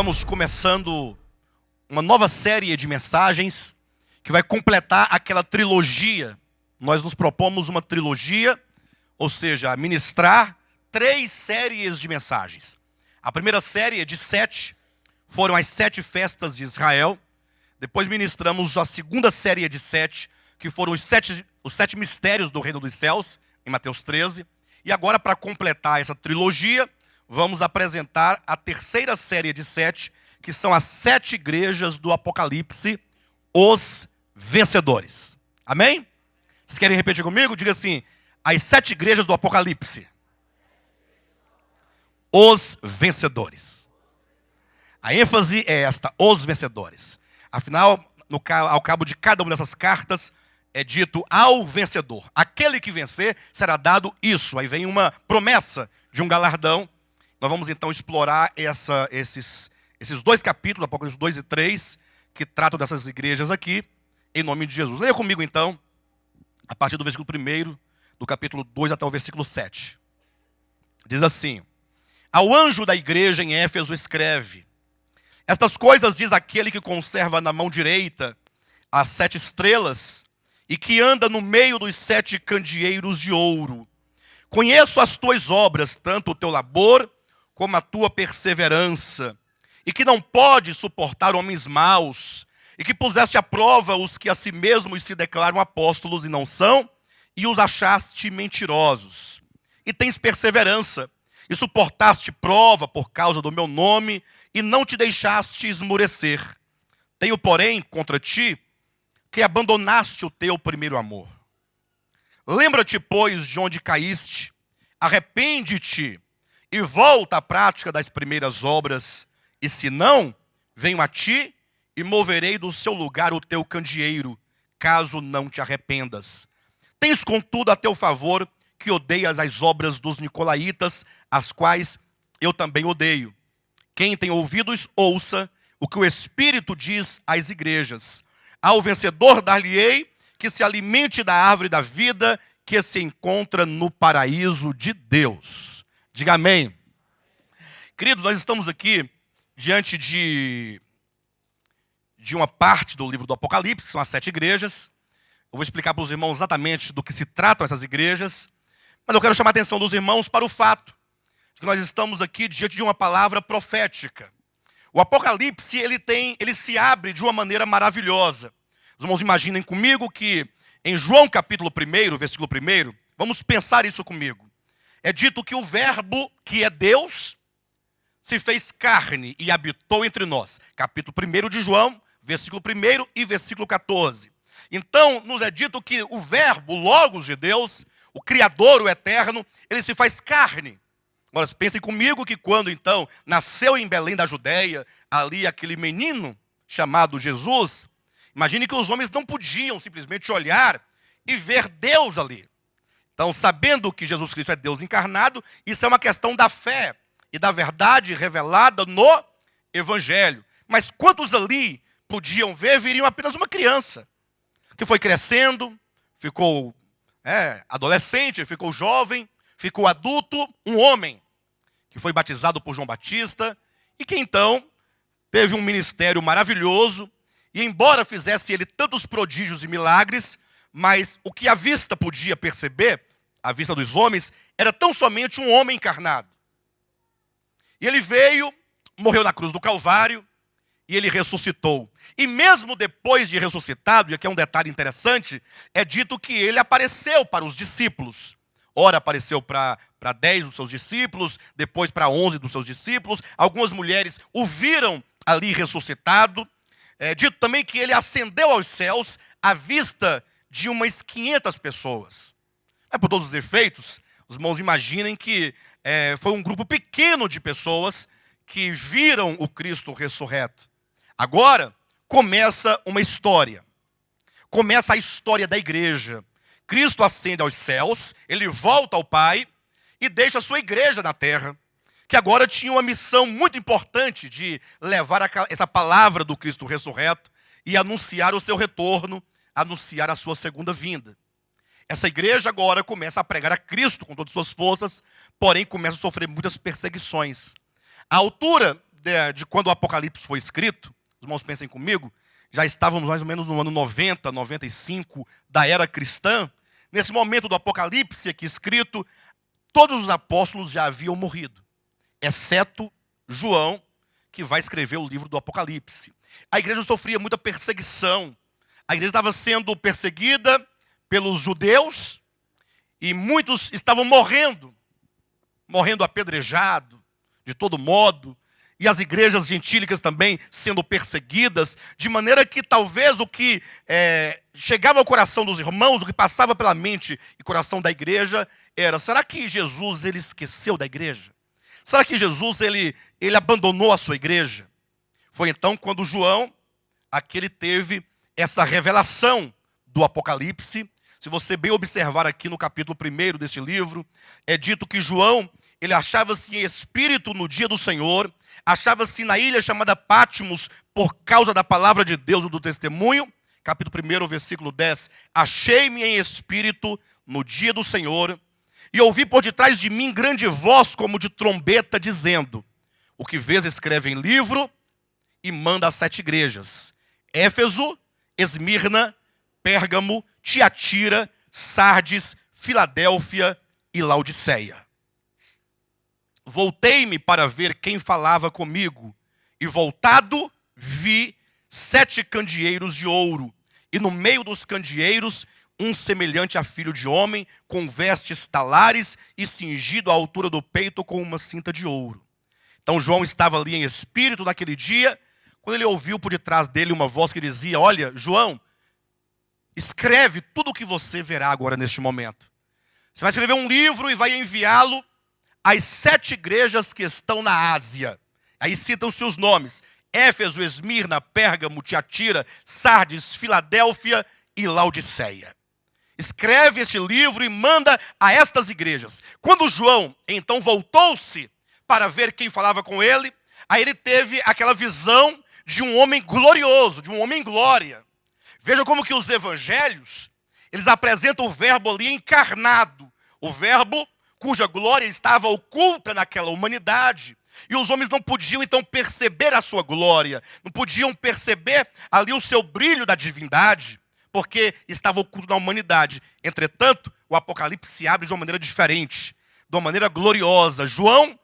estamos começando uma nova série de mensagens que vai completar aquela trilogia. Nós nos propomos uma trilogia, ou seja, ministrar 3 séries de mensagens. A primeira série de 7 foram as 7 festas de Israel. Depois ministramos a segunda série de 7, que foram os 7 mistérios do reino dos céus, em Mateus 13. E agora, para completar essa trilogia, vamos apresentar a terceira série de 7, que são as 7 igrejas do Apocalipse, os vencedores. Amém? Vocês querem repetir comigo? Diga assim: as 7 igrejas do Apocalipse, os vencedores. A ênfase é esta: os vencedores. Afinal, ao cabo de cada uma dessas cartas, é dito ao vencedor: aquele que vencer será dado isso. Aí vem uma promessa de um galardão. Nós vamos então explorar esses 2 capítulos, Apocalipse 2 e 3, que tratam dessas igrejas aqui, em nome de Jesus. Leia comigo então, a partir do versículo 1, do capítulo 2 até o versículo 7. Diz assim: ao anjo da igreja em Éfeso escreve: estas coisas diz aquele que conserva na mão direita as 7 estrelas e que anda no meio dos 7 candeeiros de ouro. Conheço as tuas obras, tanto o teu labor como a tua perseverança, e que não pode suportar homens maus, e que puseste à prova os que a si mesmos se declaram apóstolos e não são, e os achaste mentirosos. E tens perseverança, e suportaste prova por causa do meu nome, e não te deixaste esmurecer. Tenho, porém, contra ti, que abandonaste o teu primeiro amor. Lembra-te, pois, de onde caíste, arrepende-te, e volta à prática das primeiras obras, e se não, venho a ti e moverei do seu lugar o teu candeeiro, caso não te arrependas. Tens, contudo, a teu favor que odeias as obras dos nicolaítas, as quais eu também odeio. Quem tem ouvidos, ouça o que o Espírito diz às igrejas. Ao vencedor dar-lhe-ei que se alimente da árvore da vida, que se encontra no paraíso de Deus. Diga amém. Queridos, nós estamos aqui diante de uma parte do livro do Apocalipse, são as 7 igrejas. Eu vou explicar para os irmãos exatamente do que se tratam essas igrejas, mas eu quero chamar a atenção dos irmãos para o fato de que nós estamos aqui diante de uma palavra profética. O Apocalipse, ele se abre de uma maneira maravilhosa. Os irmãos imaginem comigo que em João capítulo 1, versículo 1, vamos pensar isso comigo. É dito que o verbo, que é Deus, se fez carne e habitou entre nós. Capítulo 1 de João, versículo 1 e versículo 14. Então, nos é dito que o verbo, o Logos de Deus, o Criador, o Eterno, ele se faz carne. Agora, pensem comigo que quando, então, nasceu em Belém da Judéia, ali aquele menino chamado Jesus, imagine que os homens não podiam simplesmente olhar e ver Deus ali. Então, sabendo que Jesus Cristo é Deus encarnado, isso é uma questão da fé e da verdade revelada no Evangelho. Mas quantos ali podiam ver, viriam apenas uma criança, que foi crescendo, ficou adolescente, ficou jovem, ficou adulto, um homem, que foi batizado por João Batista, e que então teve um ministério maravilhoso, e embora fizesse ele tantos prodígios e milagres, mas o que a vista podia perceber, a vista dos homens, era tão somente um homem encarnado. E ele veio, morreu na cruz do Calvário, e ele ressuscitou. E mesmo depois de ressuscitado, e aqui é um detalhe interessante, é dito que ele apareceu para os discípulos. Ora apareceu para 10 dos seus discípulos, depois para 11 dos seus discípulos. Algumas mulheres o viram ali ressuscitado. É dito também que ele ascendeu aos céus à vista de umas 500 pessoas. Por todos os efeitos, os irmãos imaginem que foi um grupo pequeno de pessoas que viram o Cristo ressurreto. Agora começa uma história. Começa a história da igreja. Cristo ascende aos céus, ele volta ao Pai e deixa a sua igreja na terra, que agora tinha uma missão muito importante de levar essa palavra do Cristo ressurreto e anunciar o seu retorno, anunciar a sua segunda vinda. Essa igreja agora começa a pregar a Cristo com todas as suas forças, porém começa a sofrer muitas perseguições. À altura de quando o Apocalipse foi escrito, os irmãos pensem comigo, já estávamos mais ou menos no ano 90, 95 da era cristã. Nesse momento do Apocalipse aqui escrito, todos os apóstolos já haviam morrido, exceto João, que vai escrever o livro do Apocalipse. A igreja sofria muita perseguição. A igreja estava sendo perseguida pelos judeus e muitos estavam morrendo apedrejado, de todo modo. E as igrejas gentílicas também sendo perseguidas, de maneira que talvez o que chegava ao coração dos irmãos, o que passava pela mente e coração da igreja era: será que Jesus ele esqueceu da igreja? Será que Jesus ele abandonou a sua igreja? Foi então quando João, aquele teve essa revelação do Apocalipse. Se você bem observar aqui no capítulo 1 deste livro, é dito que João, ele achava-se em espírito no dia do Senhor, achava-se na ilha chamada Patmos por causa da palavra de Deus e do testemunho. Capítulo 1, versículo 10. Achei-me em espírito no dia do Senhor, e ouvi por detrás de mim grande voz como de trombeta, dizendo: o que vês escreve em livro e manda às 7 igrejas: Éfeso, Esmirna, Pérgamo, Tiatira, Sardes, Filadélfia e Laodiceia. Voltei-me para ver quem falava comigo, e voltado vi 7 candeeiros de ouro, e no meio dos candeeiros um semelhante a filho de homem, com vestes talares e cingido à altura do peito com uma cinta de ouro. Então João estava ali em espírito naquele dia, quando ele ouviu por detrás dele uma voz que dizia: olha, João, escreve tudo o que você verá agora neste momento. Você vai escrever um livro e vai enviá-lo às 7 igrejas que estão na Ásia. Aí citam-se os nomes: Éfeso, Esmirna, Pérgamo, Tiatira, Sardes, Filadélfia e Laodiceia. Escreve este livro e manda a estas igrejas. Quando João, então, voltou-se para ver quem falava com ele, aí ele teve aquela visão de um homem glorioso, de um homem em glória. Veja como que os evangelhos, eles apresentam o verbo ali encarnado. O verbo cuja glória estava oculta naquela humanidade. E os homens não podiam, então, perceber a sua glória. Não podiam perceber ali o seu brilho da divindade, porque estava oculto na humanidade. Entretanto, o Apocalipse se abre de uma maneira diferente, de uma maneira gloriosa. João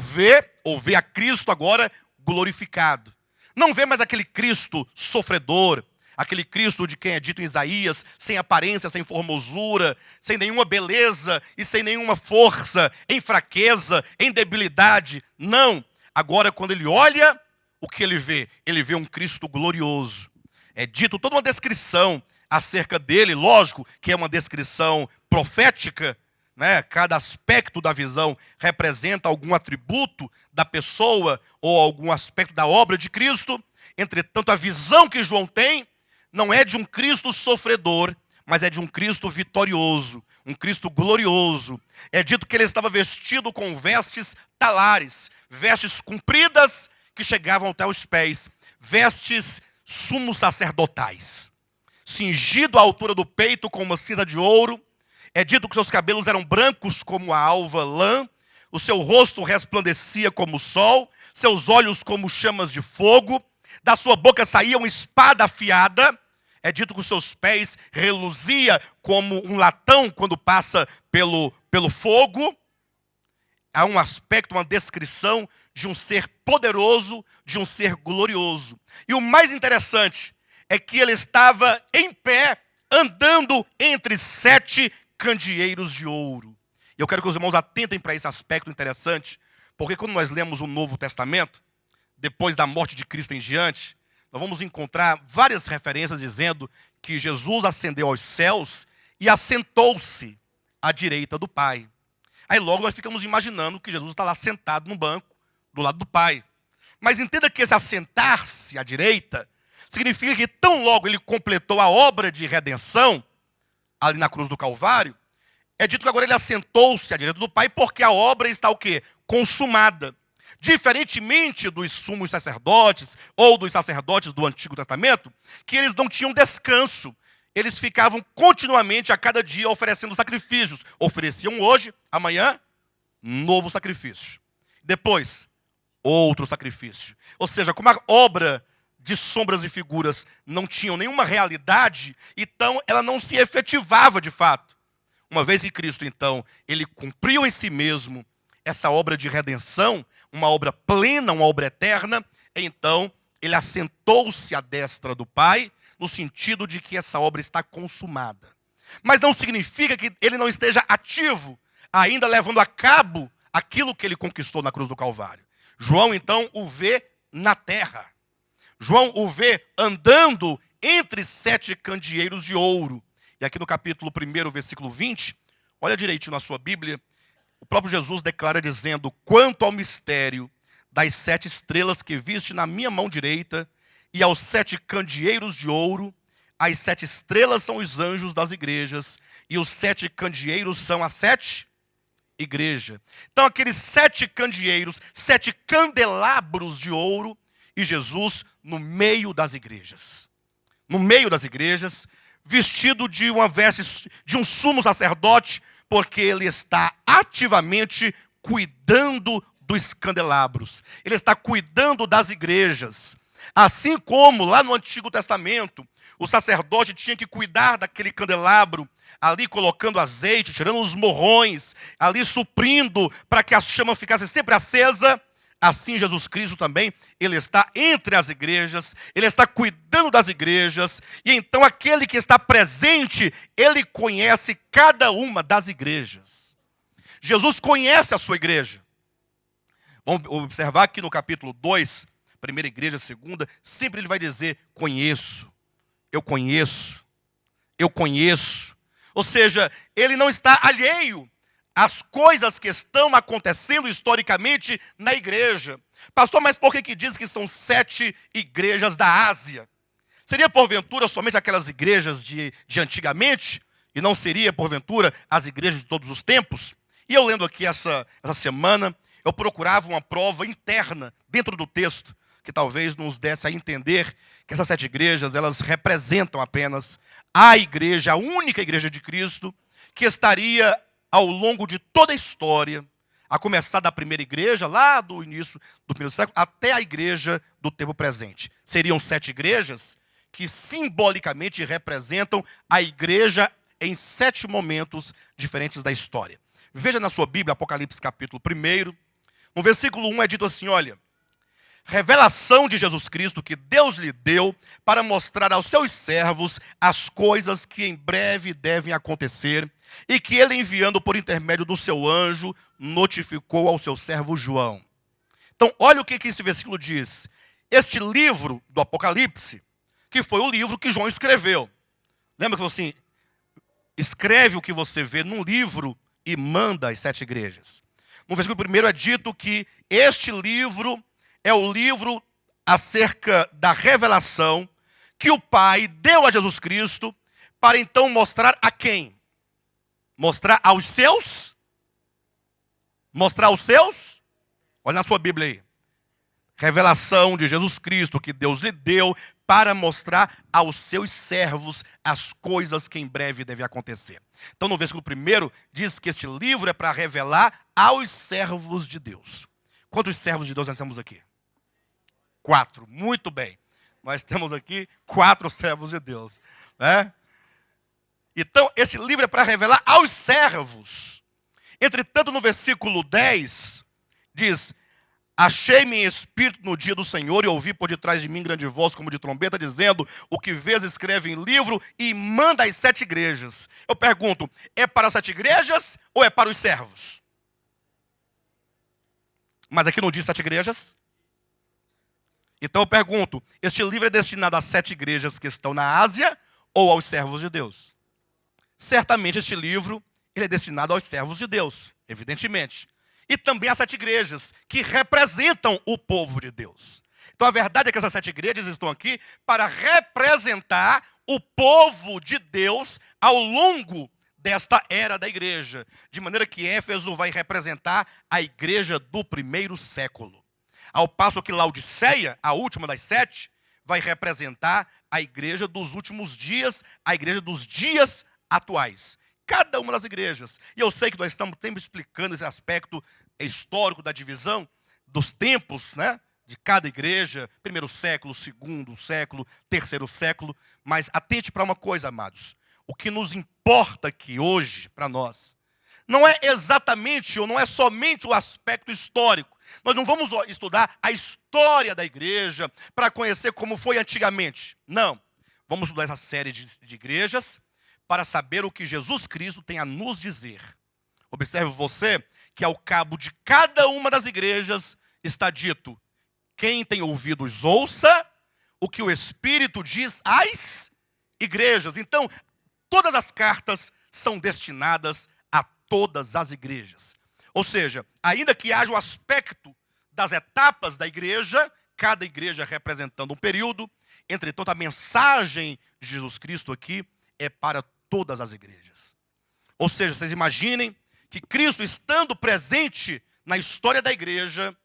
vê a Cristo agora glorificado. Não vê mais aquele Cristo sofredor, aquele Cristo de quem é dito em Isaías, sem aparência, sem formosura, sem nenhuma beleza e sem nenhuma força, em fraqueza, em debilidade. Não. Agora, quando ele olha, o que ele vê? Ele vê um Cristo glorioso. É dito toda uma descrição acerca dele, lógico que é uma descrição profética, né? Cada aspecto da visão representa algum atributo da pessoa ou algum aspecto da obra de Cristo. Entretanto, a visão que João tem não é de um Cristo sofredor, mas é de um Cristo vitorioso, um Cristo glorioso. É dito que ele estava vestido com vestes talares, vestes compridas que chegavam até os pés, vestes sumos sacerdotais, cingido à altura do peito com uma cinta de ouro. É dito que seus cabelos eram brancos como a alva lã, o seu rosto resplandecia como o sol, seus olhos como chamas de fogo, da sua boca saía uma espada afiada. É dito que os seus pés reluzia como um latão quando passa pelo fogo. Há um aspecto, uma descrição de um ser poderoso, de um ser glorioso. E o mais interessante é que ele estava em pé, andando entre 7 candeeiros de ouro. E eu quero que os irmãos atentem para esse aspecto interessante, porque quando nós lemos o Novo Testamento, depois da morte de Cristo em diante, nós vamos encontrar várias referências dizendo que Jesus ascendeu aos céus e assentou-se à direita do Pai. Aí logo nós ficamos imaginando que Jesus está lá sentado no banco, do lado do Pai. Mas entenda que esse assentar-se à direita significa que tão logo ele completou a obra de redenção, ali na cruz do Calvário, é dito que agora ele assentou-se à direita do Pai, porque a obra está o quê? Consumada. Diferentemente dos sumos sacerdotes, ou dos sacerdotes do Antigo Testamento, que eles não tinham descanso. Eles ficavam continuamente, a cada dia, oferecendo sacrifícios. Ofereciam hoje, amanhã, novo sacrifício. Depois, outro sacrifício. Ou seja, como a obra de sombras e figuras não tinham nenhuma realidade, então ela não se efetivava de fato. Uma vez que Cristo, então, ele cumpriu em si mesmo essa obra de redenção, uma obra plena, uma obra eterna, então ele assentou-se à destra do Pai, no sentido de que essa obra está consumada. Mas não significa que ele não esteja ativo, ainda levando a cabo aquilo que ele conquistou na cruz do Calvário. João, então, o vê na terra. João o vê andando entre 7 candeeiros de ouro. E aqui no capítulo 1, versículo 20, olha direitinho na sua Bíblia, o próprio Jesus declara dizendo: quanto ao mistério das 7 estrelas que viste na minha mão direita, e aos 7 candeeiros de ouro, as 7 estrelas são os anjos das igrejas, e os 7 candeeiros são as 7 igrejas. Então aqueles 7 candeeiros, 7 candelabros de ouro, e Jesus no meio das igrejas. No meio das igrejas, vestido de uma veste de um sumo sacerdote, porque ele está ativamente cuidando dos candelabros. Ele está cuidando das igrejas. Assim como lá no Antigo Testamento, o sacerdote tinha que cuidar daquele candelabro, ali colocando azeite, tirando os morrões, ali suprindo para que a chama ficasse sempre acesa. Assim Jesus Cristo também, ele está entre as igrejas, ele está cuidando das igrejas, e então aquele que está presente, ele conhece cada uma das igrejas. Jesus conhece a sua igreja. Vamos observar aqui no capítulo 2, primeira igreja, segunda, sempre ele vai dizer: conheço, eu conheço, eu conheço. Ou seja, ele não está alheio às coisas que estão acontecendo historicamente na igreja. Pastor, mas por que diz que são 7 igrejas da Ásia? Seria porventura somente aquelas igrejas de antigamente? E não seria porventura as igrejas de todos os tempos? E eu lendo aqui essa semana, eu procurava uma prova interna dentro do texto, que talvez nos desse a entender que essas 7 igrejas, elas representam apenas a igreja, a única igreja de Cristo, que estaria ao longo de toda a história, a começar da primeira igreja, lá do início do primeiro século, até a igreja do tempo presente. Seriam 7 igrejas que simbolicamente representam a igreja em 7 momentos diferentes da história. Veja na sua Bíblia, Apocalipse capítulo 1, no versículo 1 é dito assim, olha: revelação de Jesus Cristo que Deus lhe deu para mostrar aos seus servos as coisas que em breve devem acontecer, e que ele, enviando por intermédio do seu anjo, notificou ao seu servo João. Então, olha o que esse versículo diz. Este livro do Apocalipse, que foi o livro que João escreveu. Lembra que falou assim: escreve o que você vê num livro e manda às 7 igrejas. No versículo 1 é dito que este livro é o livro acerca da revelação que o Pai deu a Jesus Cristo para então mostrar a quem? Mostrar aos seus? Mostrar aos seus? Olha na sua Bíblia aí. Revelação de Jesus Cristo que Deus lhe deu para mostrar aos seus servos as coisas que em breve devem acontecer. Então no versículo 1 diz que este livro é para revelar aos servos de Deus. Quantos servos de Deus nós temos aqui? 4, muito bem. Nós temos aqui 4 servos de Deus, né? Então, esse livro é para revelar aos servos. Entretanto, no versículo 10, diz: achei-me em espírito no dia do Senhor, e ouvi por detrás de mim grande voz, como de trombeta, dizendo: o que vês, escreve em livro e manda às 7 igrejas. Eu pergunto, é para as 7 igrejas ou é para os servos? Mas aqui não diz 7 igrejas. Então eu pergunto, este livro é destinado às 7 igrejas que estão na Ásia ou aos servos de Deus? Certamente este livro ele é destinado aos servos de Deus, evidentemente. E também às 7 igrejas que representam o povo de Deus. Então a verdade é que essas 7 igrejas estão aqui para representar o povo de Deus ao longo desta era da igreja. De maneira que Éfeso vai representar a igreja do primeiro século. Ao passo que Laodiceia, a última das 7, vai representar a igreja dos últimos dias, a igreja dos dias atuais. Cada uma das igrejas. E eu sei que nós estamos sempre explicando esse aspecto histórico da divisão dos tempos, né? De cada igreja, primeiro século, segundo século, terceiro século. Mas atente para uma coisa, amados. O que nos importa aqui hoje, para nós, não é exatamente ou não é somente o aspecto histórico. Nós não vamos estudar a história da igreja para conhecer como foi antigamente. Não. Vamos estudar essa série de igrejas para saber o que Jesus Cristo tem a nos dizer. Observe você que ao cabo de cada uma das igrejas está dito: quem tem ouvidos ouça o que o Espírito diz às igrejas. Então, todas as cartas são destinadas a todas as igrejas. Ou seja, ainda que haja o aspecto das etapas da igreja, cada igreja representando um período, entretanto, a mensagem de Jesus Cristo aqui é para todas as igrejas. Ou seja, vocês imaginem que Cristo, estando presente na história da igreja,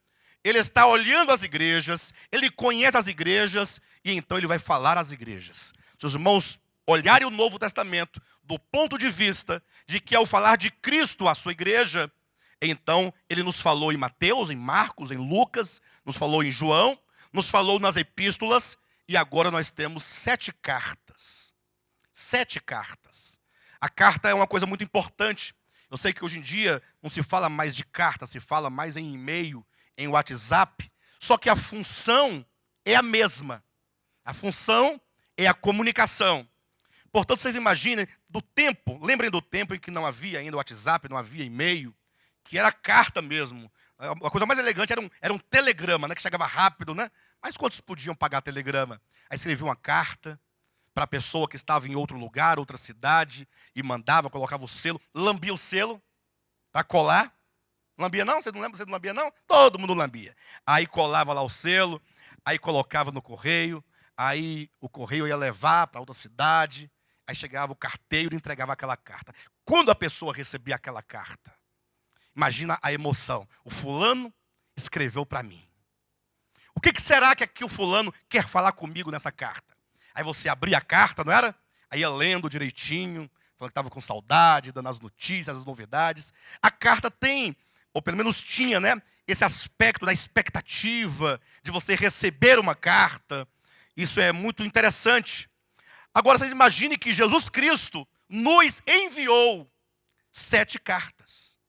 ele está olhando as igrejas, ele conhece as igrejas, e então ele vai falar às igrejas. Se os irmãos olharem o Novo Testamento do ponto de vista de que ao falar de Cristo à sua igreja, então ele nos falou em Mateus, em Marcos, em Lucas, nos falou em João, nos falou nas epístolas, e agora nós temos 7 cartas. 7 cartas. A carta é uma coisa muito importante. Eu sei que hoje em dia não se fala mais de carta, se fala mais em e-mail, em WhatsApp. Só que a função é a mesma. A função é a comunicação. Portanto, vocês imaginem do tempo, lembrem do tempo em que não havia ainda WhatsApp, não havia e-mail, que era carta mesmo. A coisa mais elegante era um telegrama, né, que chegava rápido, né? Mas quantos podiam pagar telegrama? Aí escrevia uma carta para a pessoa que estava em outro lugar, outra cidade, e mandava, colocava o selo, lambia o selo para colar. Lambia não? Você não lembra? Você não lambia não? Todo mundo lambia. Aí colava lá o selo, aí colocava no correio, aí o correio ia levar para outra cidade, aí chegava o carteiro e entregava aquela carta. Quando a pessoa recebia aquela carta, imagina a emoção. O fulano escreveu para mim. O que será que aqui o fulano quer falar comigo nessa carta? Aí você abria a carta, não era? Aí ia lendo direitinho, falando que estava com saudade, dando as notícias, as novidades. A carta tem, ou pelo menos tinha, né, esse aspecto da expectativa de você receber uma carta. Isso é muito interessante. Agora, vocês imaginem que Jesus Cristo nos enviou 7 cartas.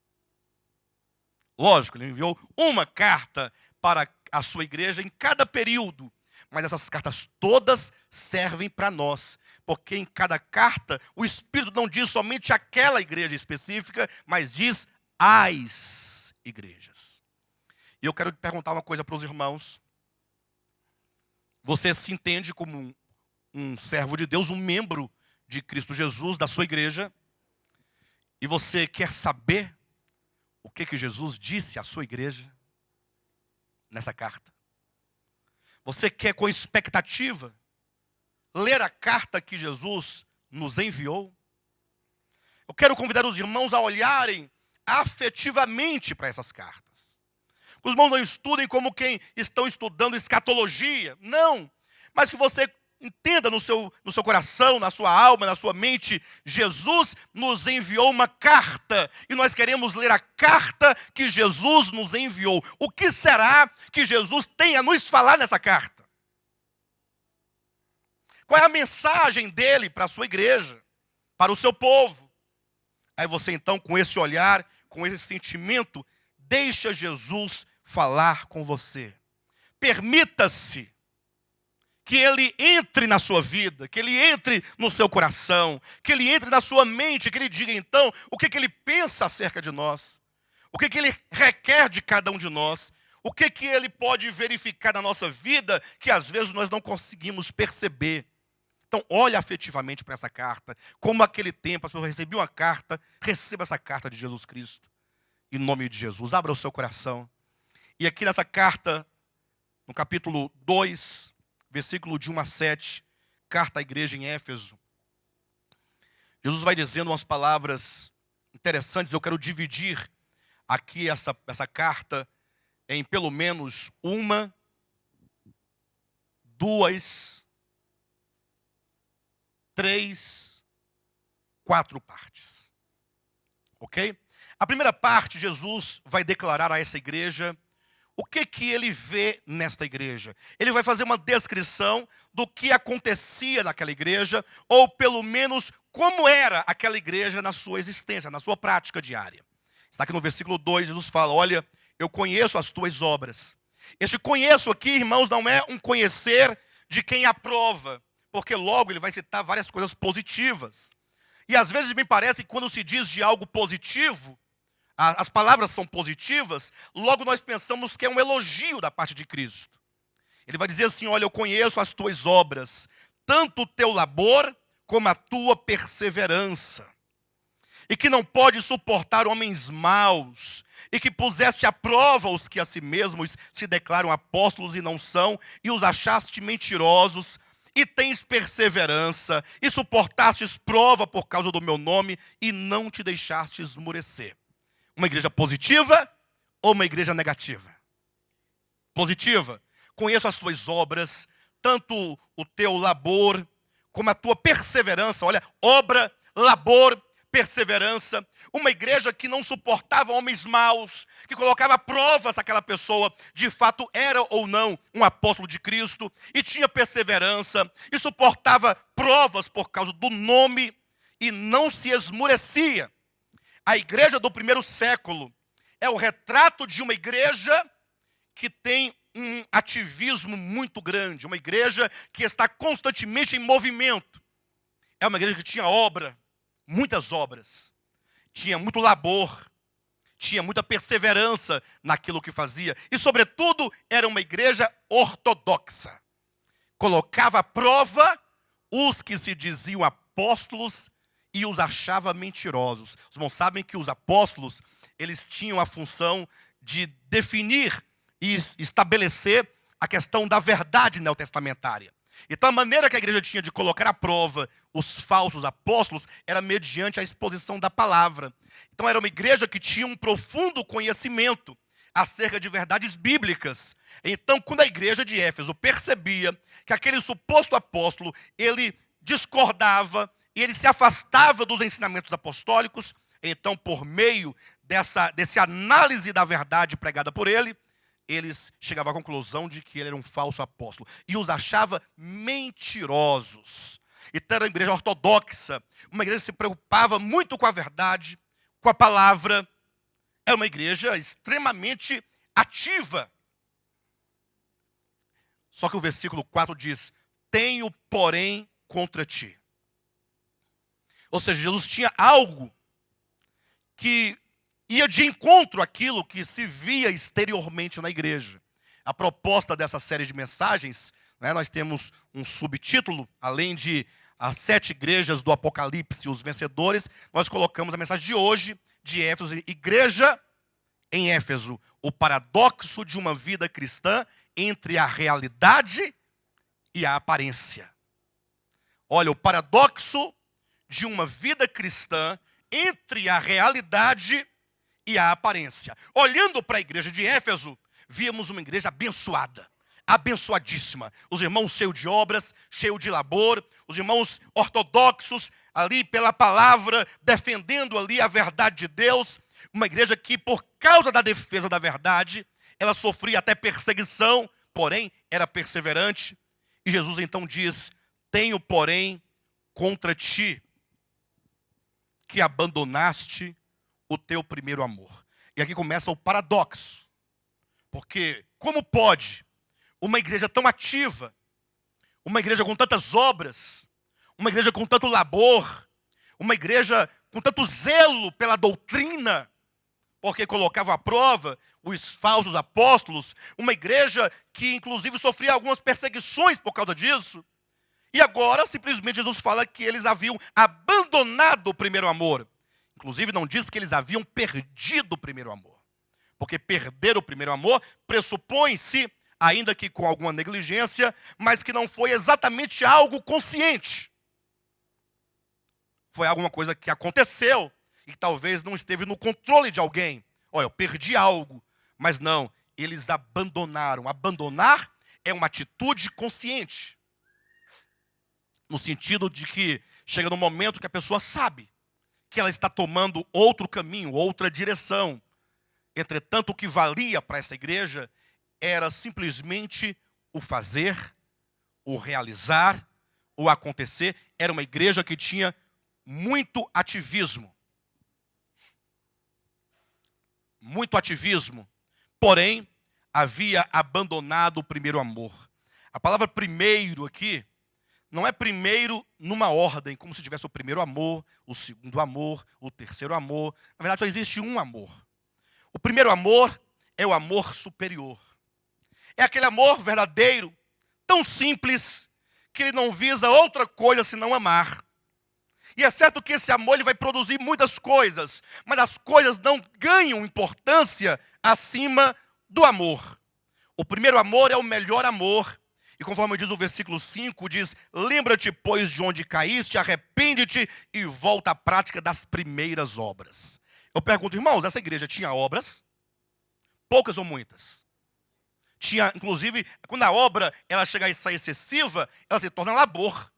Lógico, ele enviou uma carta para a sua igreja em cada período. Mas essas cartas todas servem para nós. Porque em cada carta, o Espírito não diz somente aquela igreja específica, mas diz as igrejas. E eu quero te perguntar uma coisa para os irmãos. Você se entende como um servo de Deus, um membro de Cristo Jesus, da sua igreja, e você quer saber o que Jesus disse à sua igreja nessa carta? Você quer, com expectativa, ler a carta que Jesus nos enviou? Eu quero convidar os irmãos a olharem afetivamente para essas cartas. Os irmãos não estudem como quem estão estudando escatologia, não. Mas que você entenda no seu coração, na sua alma, na sua mente, Jesus nos enviou uma carta e nós queremos ler a carta que Jesus nos enviou. O que será que Jesus tem a nos falar nessa carta? Qual é a mensagem dele para a sua igreja, para o seu povo? Aí você então, com esse olhar, com esse sentimento, deixa Jesus falar com você. Permita-se que ele entre na sua vida, que ele entre no seu coração, que ele entre na sua mente, que ele diga então o que ele pensa acerca de nós, o que ele requer de cada um de nós, o que ele pode verificar na nossa vida que às vezes nós não conseguimos perceber. Então, olha afetivamente para essa carta, como aquele tempo as pessoas recebiam uma carta, receba essa carta de Jesus Cristo, em nome de Jesus, abra o seu coração. E aqui nessa carta, no capítulo 2, versículo de 1 a 7, carta à igreja em Éfeso, Jesus vai dizendo umas palavras interessantes. Eu quero dividir aqui essa carta em pelo menos 1, 2, 3, 4 partes. Ok? A primeira parte, Jesus vai declarar a essa igreja o que ele vê nesta igreja? Ele vai fazer uma descrição do que acontecia naquela igreja, ou pelo menos como era aquela igreja na sua existência, na sua prática diária. Está aqui no versículo 2, Jesus fala: olha, eu conheço as tuas obras. Este conheço aqui, irmãos, não é um conhecer de quem aprova, porque logo ele vai citar várias coisas positivas. E às vezes me parece que quando se diz de algo positivo, as palavras são positivas, logo nós pensamos que é um elogio da parte de Cristo. Ele vai dizer assim: olha, eu conheço as tuas obras, tanto o teu labor como a tua perseverança, e que não pode suportar homens maus, e que puseste à prova os que a si mesmos se declaram apóstolos e não são, e os achaste mentirosos, e tens perseverança, e suportastes prova por causa do meu nome, e não te deixaste esmorecer. Uma igreja positiva ou uma igreja negativa? Positiva. Conheço as tuas obras, tanto o teu labor como a tua perseverança. Olha, obra, labor, perseverança. Uma igreja que não suportava homens maus, que colocava à prova se aquela pessoa de fato era ou não um apóstolo de Cristo, e tinha perseverança, e suportava provas por causa do nome, e não se esmorecia. A igreja do primeiro século é o retrato de uma igreja que tem um ativismo muito grande, uma igreja que está constantemente em movimento. É uma igreja que tinha obra, muitas obras, tinha muito labor, tinha muita perseverança naquilo que fazia, e sobretudo era uma igreja ortodoxa. Colocava à prova os que se diziam apóstolos e os achava mentirosos. Os irmãos sabem que os apóstolos, eles tinham a função de definir e estabelecer a questão da verdade neotestamentária. Então a maneira que a igreja tinha de colocar à prova os falsos apóstolos era mediante a exposição da palavra. Então era uma igreja que tinha um profundo conhecimento acerca de verdades bíblicas. Então quando a igreja de Éfeso percebia que aquele suposto apóstolo, ele discordava e ele se afastava dos ensinamentos apostólicos, então por meio dessa análise da verdade pregada por ele, eles chegavam à conclusão de que ele era um falso apóstolo e os achava mentirosos. Então era uma igreja ortodoxa, uma igreja que se preocupava muito com a verdade, com a palavra. Era uma igreja extremamente ativa. Só que o versículo 4 diz: tenho, porém, contra ti. Ou seja, Jesus tinha algo que ia de encontro àquilo que se via exteriormente na igreja. A proposta dessa série de mensagens, nós temos um subtítulo, além de as 7 igrejas do Apocalipse, os vencedores, nós colocamos a mensagem de hoje, de Éfeso, igreja em Éfeso, o paradoxo de uma vida cristã entre a realidade e a aparência. Olha, o paradoxo de uma vida cristã entre a realidade e a aparência. Olhando para a igreja de Éfeso, víamos uma igreja abençoada, abençoadíssima. Os irmãos cheios de obras, cheios de labor, os irmãos ortodoxos ali pela palavra, defendendo ali a verdade de Deus. Uma igreja que, por causa da defesa da verdade, ela sofria até perseguição, porém era perseverante. E Jesus então diz: tenho, porém, contra ti que abandonaste o teu primeiro amor. E aqui começa o paradoxo. Porque como pode uma igreja tão ativa, uma igreja com tantas obras, uma igreja com tanto labor, uma igreja com tanto zelo pela doutrina, porque colocava à prova os falsos apóstolos, uma igreja que inclusive sofria algumas perseguições por causa disso, e agora simplesmente Jesus fala que eles haviam abandonado o primeiro amor. Inclusive não diz que eles haviam perdido o primeiro amor. Porque perder o primeiro amor pressupõe-se, ainda que com alguma negligência, mas que não foi exatamente algo consciente. Foi alguma coisa que aconteceu e que talvez não esteve no controle de alguém. Olha, eu perdi algo, mas não, eles abandonaram. Abandonar é uma atitude consciente. No sentido de que chega no momento que a pessoa sabe que ela está tomando outro caminho, outra direção. Entretanto, o que valia para essa igreja era simplesmente o fazer, o realizar, o acontecer. Era uma igreja que tinha muito ativismo. Muito ativismo. Porém, havia abandonado o primeiro amor. A palavra primeiro aqui não é primeiro numa ordem, como se tivesse o primeiro amor, o segundo amor, o terceiro amor. Na verdade, só existe um amor. O primeiro amor é o amor superior. É aquele amor verdadeiro, tão simples, que ele não visa outra coisa senão amar. E é certo que esse amor ele vai produzir muitas coisas, mas as coisas não ganham importância acima do amor. O primeiro amor é o melhor amor. E conforme diz o versículo 5, diz: lembra-te, pois, de onde caíste, arrepende-te e volta à prática das primeiras obras. Eu pergunto, irmãos, essa igreja tinha obras? Poucas ou muitas? Tinha, inclusive, quando a obra ela chega a ser excessiva, ela se torna labor.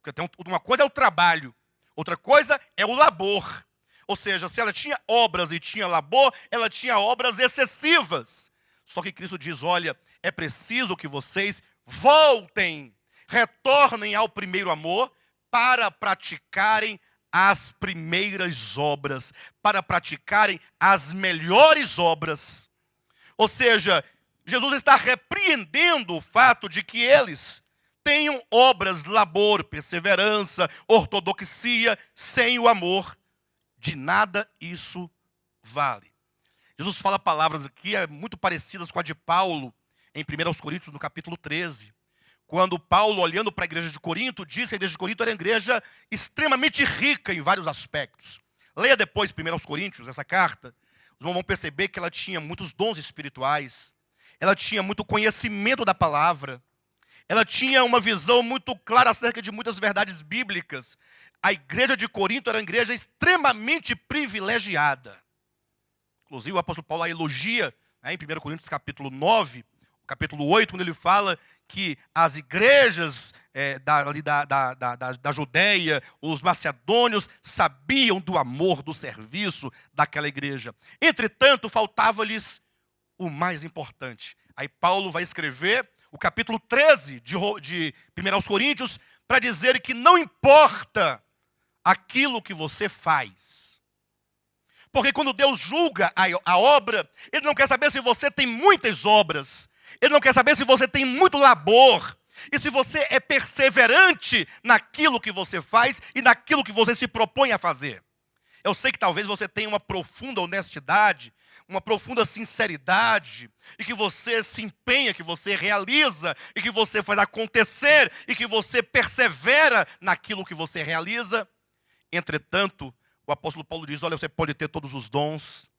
Porque uma coisa é o trabalho, outra coisa é o labor. Ou seja, se ela tinha obras e tinha labor, ela tinha obras excessivas. Só que Cristo diz, olha, é preciso que vocês voltem, retornem ao primeiro amor para praticarem as primeiras obras, para praticarem as melhores obras. Ou seja, Jesus está repreendendo o fato de que eles tenham obras, labor, perseverança, ortodoxia, sem o amor. De nada isso vale. Jesus fala palavras aqui muito parecidas com a de Paulo, em 1 Coríntios, no capítulo 13. Quando Paulo, olhando para a igreja de Corinto, disse que a igreja de Corinto era uma igreja extremamente rica em vários aspectos. Leia depois 1 Coríntios, essa carta. Os irmãos vão perceber que ela tinha muitos dons espirituais. Ela tinha muito conhecimento da palavra. Ela tinha uma visão muito clara acerca de muitas verdades bíblicas. A igreja de Corinto era uma igreja extremamente privilegiada. Inclusive o apóstolo Paulo a elogia, em 1 Coríntios capítulo 9, capítulo 8, quando ele fala que as igrejas da Judeia, os macedônios, sabiam do amor, do serviço daquela igreja. Entretanto, faltava-lhes o mais importante. Aí Paulo vai escrever o capítulo 13 de 1 Coríntios para dizer que não importa aquilo que você faz. Porque quando Deus julga a obra, Ele não quer saber se você tem muitas obras. Ele não quer saber se você tem muito labor. E se você é perseverante naquilo que você faz e naquilo que você se propõe a fazer. Eu sei que talvez você tenha uma profunda honestidade, uma profunda sinceridade, e que você se empenha, que você realiza, e que você faz acontecer, e que você persevera naquilo que você realiza. Entretanto, o apóstolo Paulo diz, olha, você pode ter todos os dons,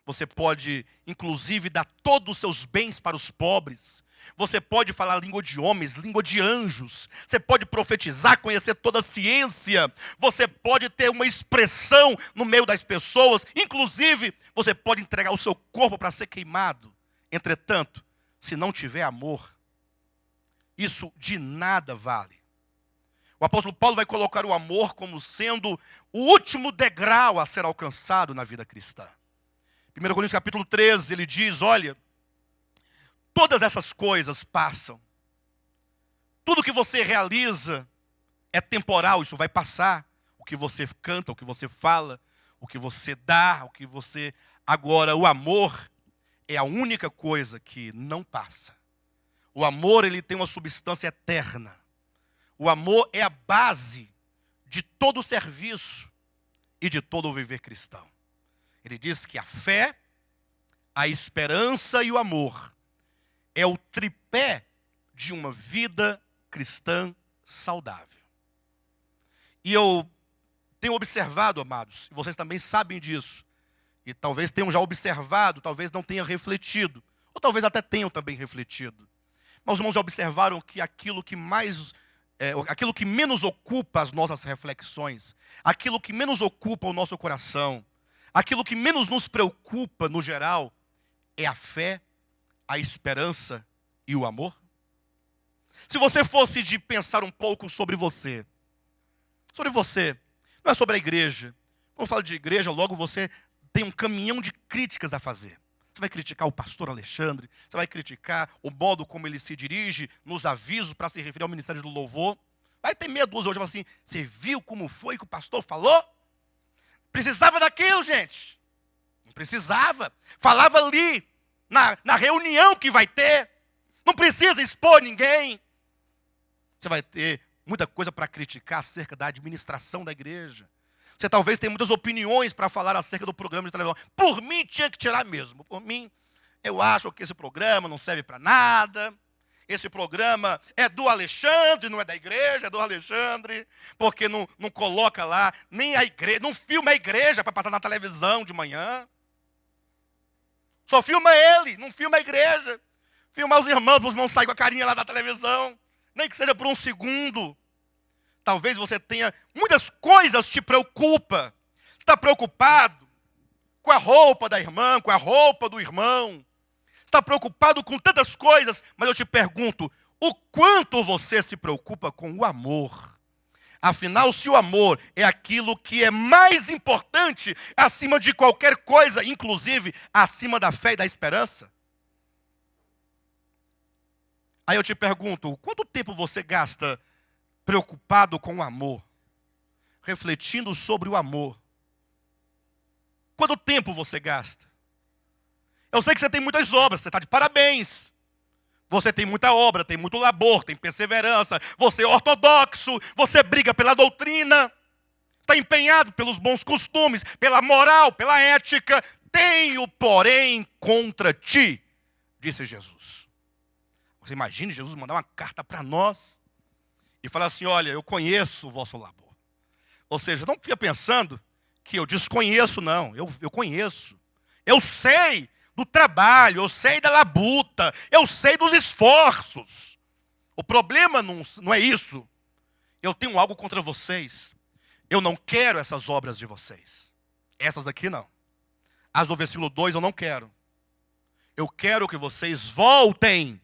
você pode, inclusive, dar todos os seus bens para os pobres, você pode falar língua de homens, língua de anjos, você pode profetizar, conhecer toda a ciência, você pode ter uma expressão no meio das pessoas, inclusive, você pode entregar o seu corpo para ser queimado. Entretanto, se não tiver amor, isso de nada vale. O apóstolo Paulo vai colocar o amor como sendo o último degrau a ser alcançado na vida cristã. 1 Coríntios capítulo 13, ele diz, olha, todas essas coisas passam. Tudo que você realiza é temporal, isso vai passar. O que você canta, o que você fala, o que você dá, o que você... Agora, o amor é a única coisa que não passa. O amor, ele tem uma substância eterna. O amor é a base de todo o serviço e de todo o viver cristão. Ele diz que a fé, a esperança e o amor é o tripé de uma vida cristã saudável. E eu tenho observado, amados, e vocês também sabem disso, e talvez tenham já observado, talvez não tenham refletido, ou talvez até tenham também refletido. Mas os irmãos já observaram que aquilo que menos ocupa as nossas reflexões, aquilo que menos ocupa o nosso coração, aquilo que menos nos preocupa no geral, é a fé, a esperança e o amor? Se você fosse de pensar um pouco sobre você, não é sobre a igreja. Quando eu falo de igreja, logo você tem um caminhão de críticas a fazer. Você vai criticar o pastor Alexandre, você vai criticar o modo como ele se dirige nos avisos para se referir ao Ministério do Louvor. Vai ter meia dúzia hoje, assim, você viu como foi que o pastor falou? Precisava daquilo, gente. Não precisava. Falava ali, na reunião que vai ter. Não precisa expor ninguém. Você vai ter muita coisa para criticar acerca da administração da igreja. Você talvez tenha muitas opiniões para falar acerca do programa de televisão. Por mim, tinha que tirar mesmo. Por mim, eu acho que esse programa não serve para nada. Esse programa é do Alexandre, não é da igreja, é do Alexandre. Porque não coloca lá nem a igreja, não filma a igreja para passar na televisão de manhã. Só filma ele, não filma a igreja. Filmar os irmãos saem com a carinha lá da televisão. Nem que seja por um segundo. Talvez você tenha muitas coisas te preocupa. Você está preocupado com a roupa da irmã, com a roupa do irmão. Está preocupado com tantas coisas, mas eu te pergunto, o quanto você se preocupa com o amor? Afinal, se o amor é aquilo que é mais importante acima de qualquer coisa, inclusive acima da fé e da esperança. Aí eu te pergunto, quanto tempo você gasta preocupado com o amor? Refletindo sobre o amor. Quanto tempo você gasta? Eu sei que você tem muitas obras, você está de parabéns. Você tem muita obra, tem muito labor, tem perseverança. Você é ortodoxo, você briga pela doutrina. Está empenhado pelos bons costumes, pela moral, pela ética. Tenho, porém, contra ti, disse Jesus. Você imagine Jesus mandar uma carta para nós e falar assim, olha, eu conheço o vosso labor. Ou seja, não fica pensando que eu desconheço, não. Eu conheço. Eu sei do trabalho, eu sei da labuta, eu sei dos esforços. O problema não é isso. Eu tenho algo contra vocês. Eu não quero essas obras de vocês. Essas aqui não. As do versículo 2 eu não quero. Eu quero que vocês voltem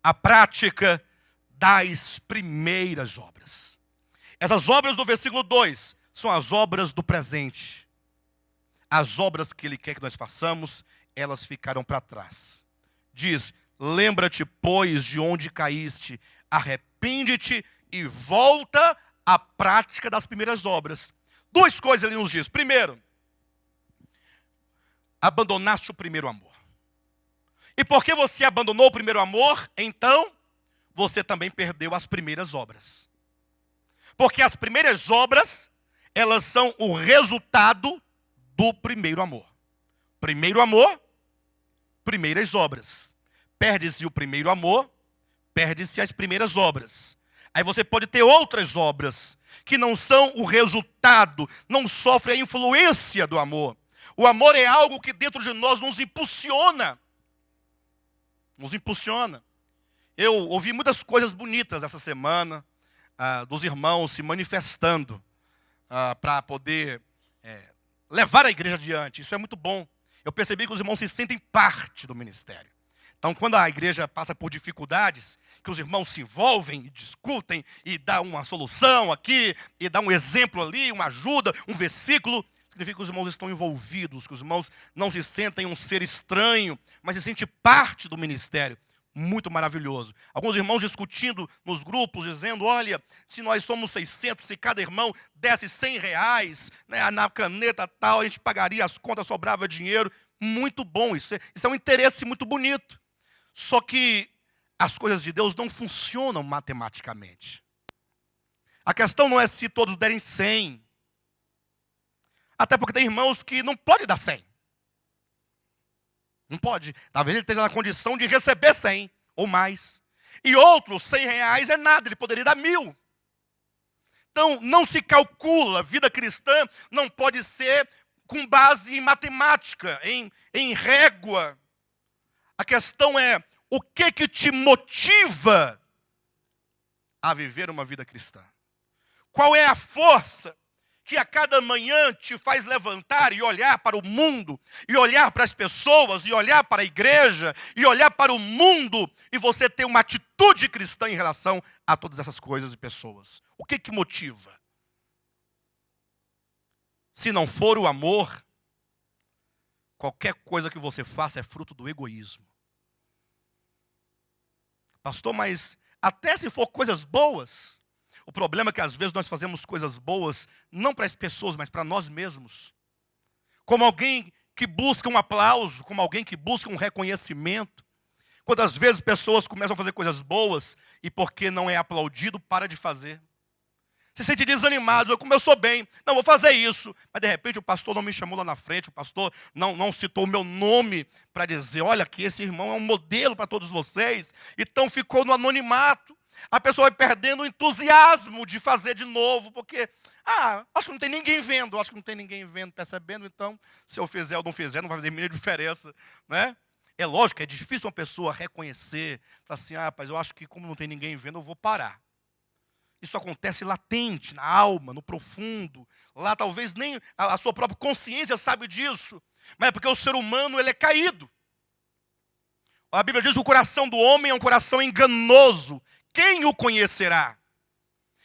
à prática das primeiras obras. Essas obras do versículo 2 são as obras do presente. As obras que Ele quer que nós façamos, elas ficaram para trás. Diz, lembra-te, pois, de onde caíste, arrepende-te e volta à prática das primeiras obras. Duas coisas Ele nos diz. Primeiro, abandonaste o primeiro amor. E porque você abandonou o primeiro amor, então, você também perdeu as primeiras obras. Porque as primeiras obras, elas são o resultado do primeiro amor. Primeiro amor, primeiras obras. Perde-se o primeiro amor, perde-se as primeiras obras. Aí você pode ter outras obras que não são o resultado, não sofrem a influência do amor. O amor é algo que dentro de nós nos impulsiona. Nos impulsiona. Eu ouvi muitas coisas bonitas essa semana, dos irmãos se manifestando para poder levar a igreja adiante. Isso é muito bom. Eu percebi que os irmãos se sentem parte do ministério. Então, quando a igreja passa por dificuldades, que os irmãos se envolvem e discutem e dão uma solução aqui, e dão um exemplo ali, uma ajuda, um versículo, significa que os irmãos estão envolvidos, que os irmãos não se sentem um ser estranho, mas se sentem parte do ministério. Muito maravilhoso. Alguns irmãos discutindo nos grupos, dizendo, olha, se nós somos 600, se cada irmão desse R$100, né, na caneta tal, a gente pagaria as contas, sobrava dinheiro. Muito bom, isso é um interesse muito bonito. Só que as coisas de Deus não funcionam matematicamente. A questão não é se todos derem 100. Até porque tem irmãos que não podem dar 100. Não pode. Talvez ele esteja na condição de receber 100 ou mais. E outros, R$100 é nada, ele poderia dar 1.000. Então, não se calcula. Vida cristã não pode ser com base em matemática, em régua. A questão é, o que te motiva a viver uma vida cristã? Qual é a força que a cada manhã te faz levantar e olhar para o mundo, e olhar para as pessoas, e olhar para a igreja, e olhar para o mundo, e você ter uma atitude cristã em relação a todas essas coisas e pessoas? O que motiva? Se não for o amor, qualquer coisa que você faça é fruto do egoísmo. Pastor, mas até se for coisas boas, o problema é que às vezes nós fazemos coisas boas não para as pessoas, mas para nós mesmos. Como alguém que busca um aplauso, como alguém que busca um reconhecimento. Quantas vezes pessoas começam a fazer coisas boas e porque não é aplaudido, para de fazer. Se sente desanimado, como eu sou bem, não vou fazer isso. Mas de repente o pastor não me chamou lá na frente, o pastor não citou o meu nome para dizer, olha que esse irmão é um modelo para todos vocês. Então ficou no anonimato. A pessoa vai perdendo o entusiasmo de fazer de novo, porque, acho que não tem ninguém vendo, percebendo, então, se eu fizer ou não fizer, não vai fazer a mínima diferença, né? É lógico, é difícil uma pessoa reconhecer, falar assim, rapaz, eu acho que como não tem ninguém vendo, eu vou parar. Isso acontece latente, na alma, no profundo. Lá talvez nem a sua própria consciência sabe disso. Mas é porque o ser humano ele é caído. A Bíblia diz que o coração do homem é um coração enganoso. Quem o conhecerá?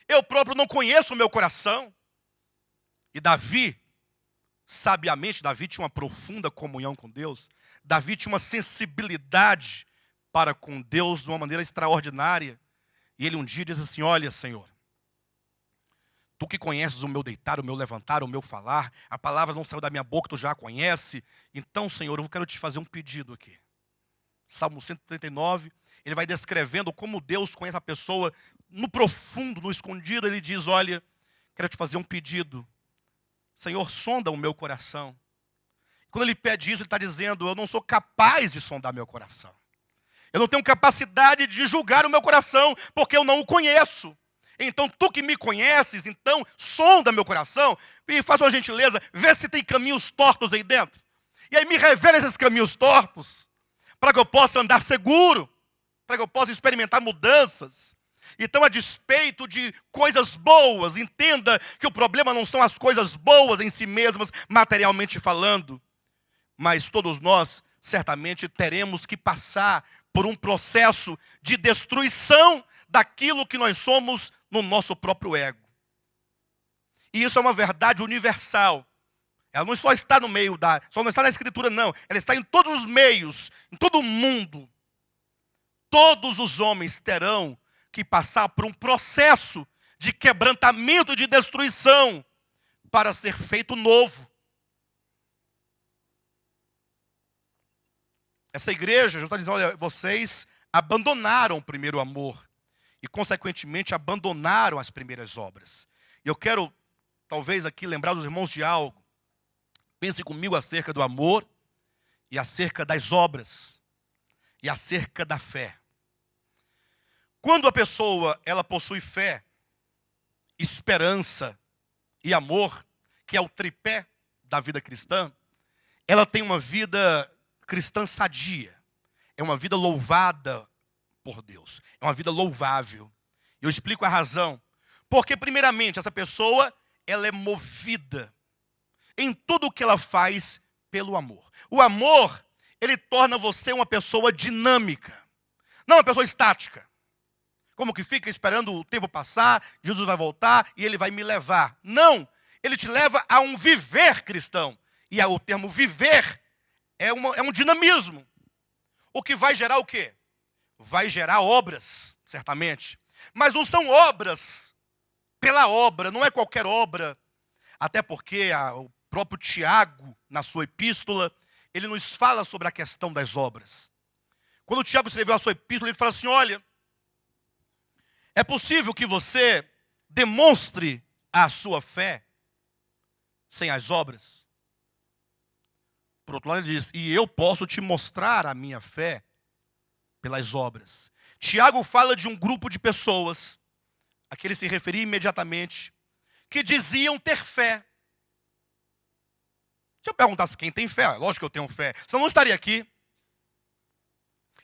Eu próprio não conheço o meu coração. E Davi, sabiamente, Davi tinha uma profunda comunhão com Deus. Davi tinha uma sensibilidade para com Deus de uma maneira extraordinária. E ele um dia diz assim, olha, Senhor, tu que conheces o meu deitar, o meu levantar, o meu falar, a palavra não saiu da minha boca, tu já a conhece. Então, Senhor, eu quero te fazer um pedido aqui. Salmo 139, ele vai descrevendo como Deus conhece a pessoa no profundo, no escondido. Ele diz, olha, quero te fazer um pedido. Senhor, sonda o meu coração. Quando ele pede isso, ele está dizendo, eu não sou capaz de sondar meu coração. Eu não tenho capacidade de julgar o meu coração, porque eu não o conheço. Então, tu que me conheces, então, sonda meu coração e faz uma gentileza, vê se tem caminhos tortos aí dentro. E aí me revela esses caminhos tortos, para que eu possa andar seguro, para que eu possa experimentar mudanças. Então, a despeito de coisas boas, entenda que o problema não são as coisas boas em si mesmas, materialmente falando, mas todos nós, certamente, teremos que passar por um processo de destruição daquilo que nós somos no nosso próprio ego. E isso é uma verdade universal. Ela não só está no meio só não está na Escritura, não. Ela está em todos os meios, em todo o mundo. Todos os homens terão que passar por um processo de quebrantamento, de destruição, para ser feito novo. Essa igreja já está dizendo, olha, vocês abandonaram o primeiro amor e, consequentemente, abandonaram as primeiras obras. E eu quero, talvez, aqui lembrar dos irmãos de algo. Pense comigo acerca do amor e acerca das obras e acerca da fé. Quando a pessoa, ela possui fé, esperança e amor, que é o tripé da vida cristã, ela tem uma vida cristã sadia, é uma vida louvada por Deus, é uma vida louvável. Eu explico a razão. Porque, primeiramente, essa pessoa, ela é movida em tudo o que ela faz pelo amor. O amor, ele torna você uma pessoa dinâmica, não uma pessoa estática. Como que fica esperando o tempo passar, Jesus vai voltar e ele vai me levar. Não, ele te leva a um viver cristão. E o termo viver é um dinamismo. O que vai gerar o quê? Vai gerar obras, certamente. Mas não são obras pela obra, não é qualquer obra. Até porque o próprio Tiago, na sua epístola, ele nos fala sobre a questão das obras. Quando o Tiago escreveu a sua epístola, ele fala assim, olha, é possível que você demonstre a sua fé sem as obras? Por outro lado, ele diz, e eu posso te mostrar a minha fé pelas obras. Tiago fala de um grupo de pessoas, a que ele se referia imediatamente, que diziam ter fé. Se eu perguntasse quem tem fé, lógico que eu tenho fé, senão eu não estaria aqui.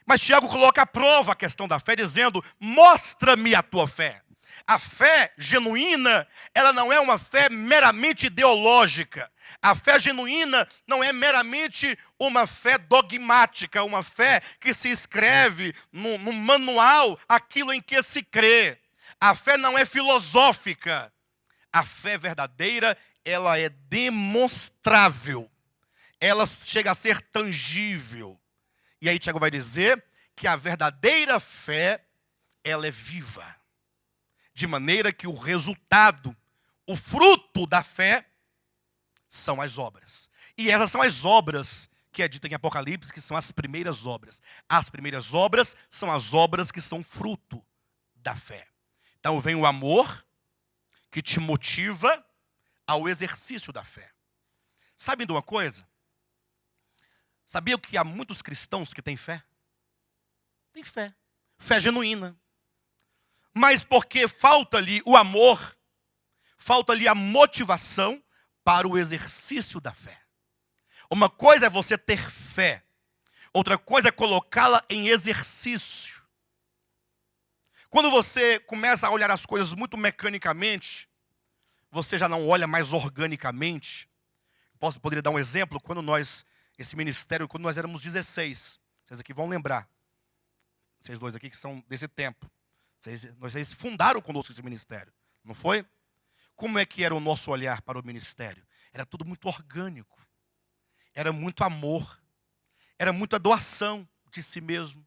Mas Tiago coloca à prova a questão da fé, dizendo, mostra-me a tua fé. A fé genuína, ela não é uma fé meramente ideológica. A fé genuína não é meramente uma fé dogmática, uma fé que se escreve no manual aquilo em que se crê. A fé não é filosófica. A fé verdadeira, ela é demonstrável. ela chega a ser tangível. E aí Tiago vai dizer que a verdadeira fé, ela é viva. De maneira que o resultado, o fruto da fé, são as obras. E essas são as obras que é dita em Apocalipse, que são as primeiras obras. As primeiras obras são as obras que são fruto da fé. Então vem o amor, que te motiva ao exercício da fé. Sabem de uma coisa? Sabia que há muitos cristãos que têm fé? Tem fé. Fé genuína. Mas porque falta-lhe o amor, falta-lhe a motivação para o exercício da fé. Uma coisa é você ter fé, outra coisa é colocá-la em exercício. Quando você começa a olhar as coisas muito mecanicamente, você já não olha mais organicamente. Poderia dar um exemplo, quando nós éramos 16, vocês aqui vão lembrar, vocês dois aqui que são desse tempo, vocês fundaram conosco esse ministério, não foi? Como é que era o nosso olhar para o ministério? Era tudo muito orgânico, era muito amor, era muita doação de si mesmo.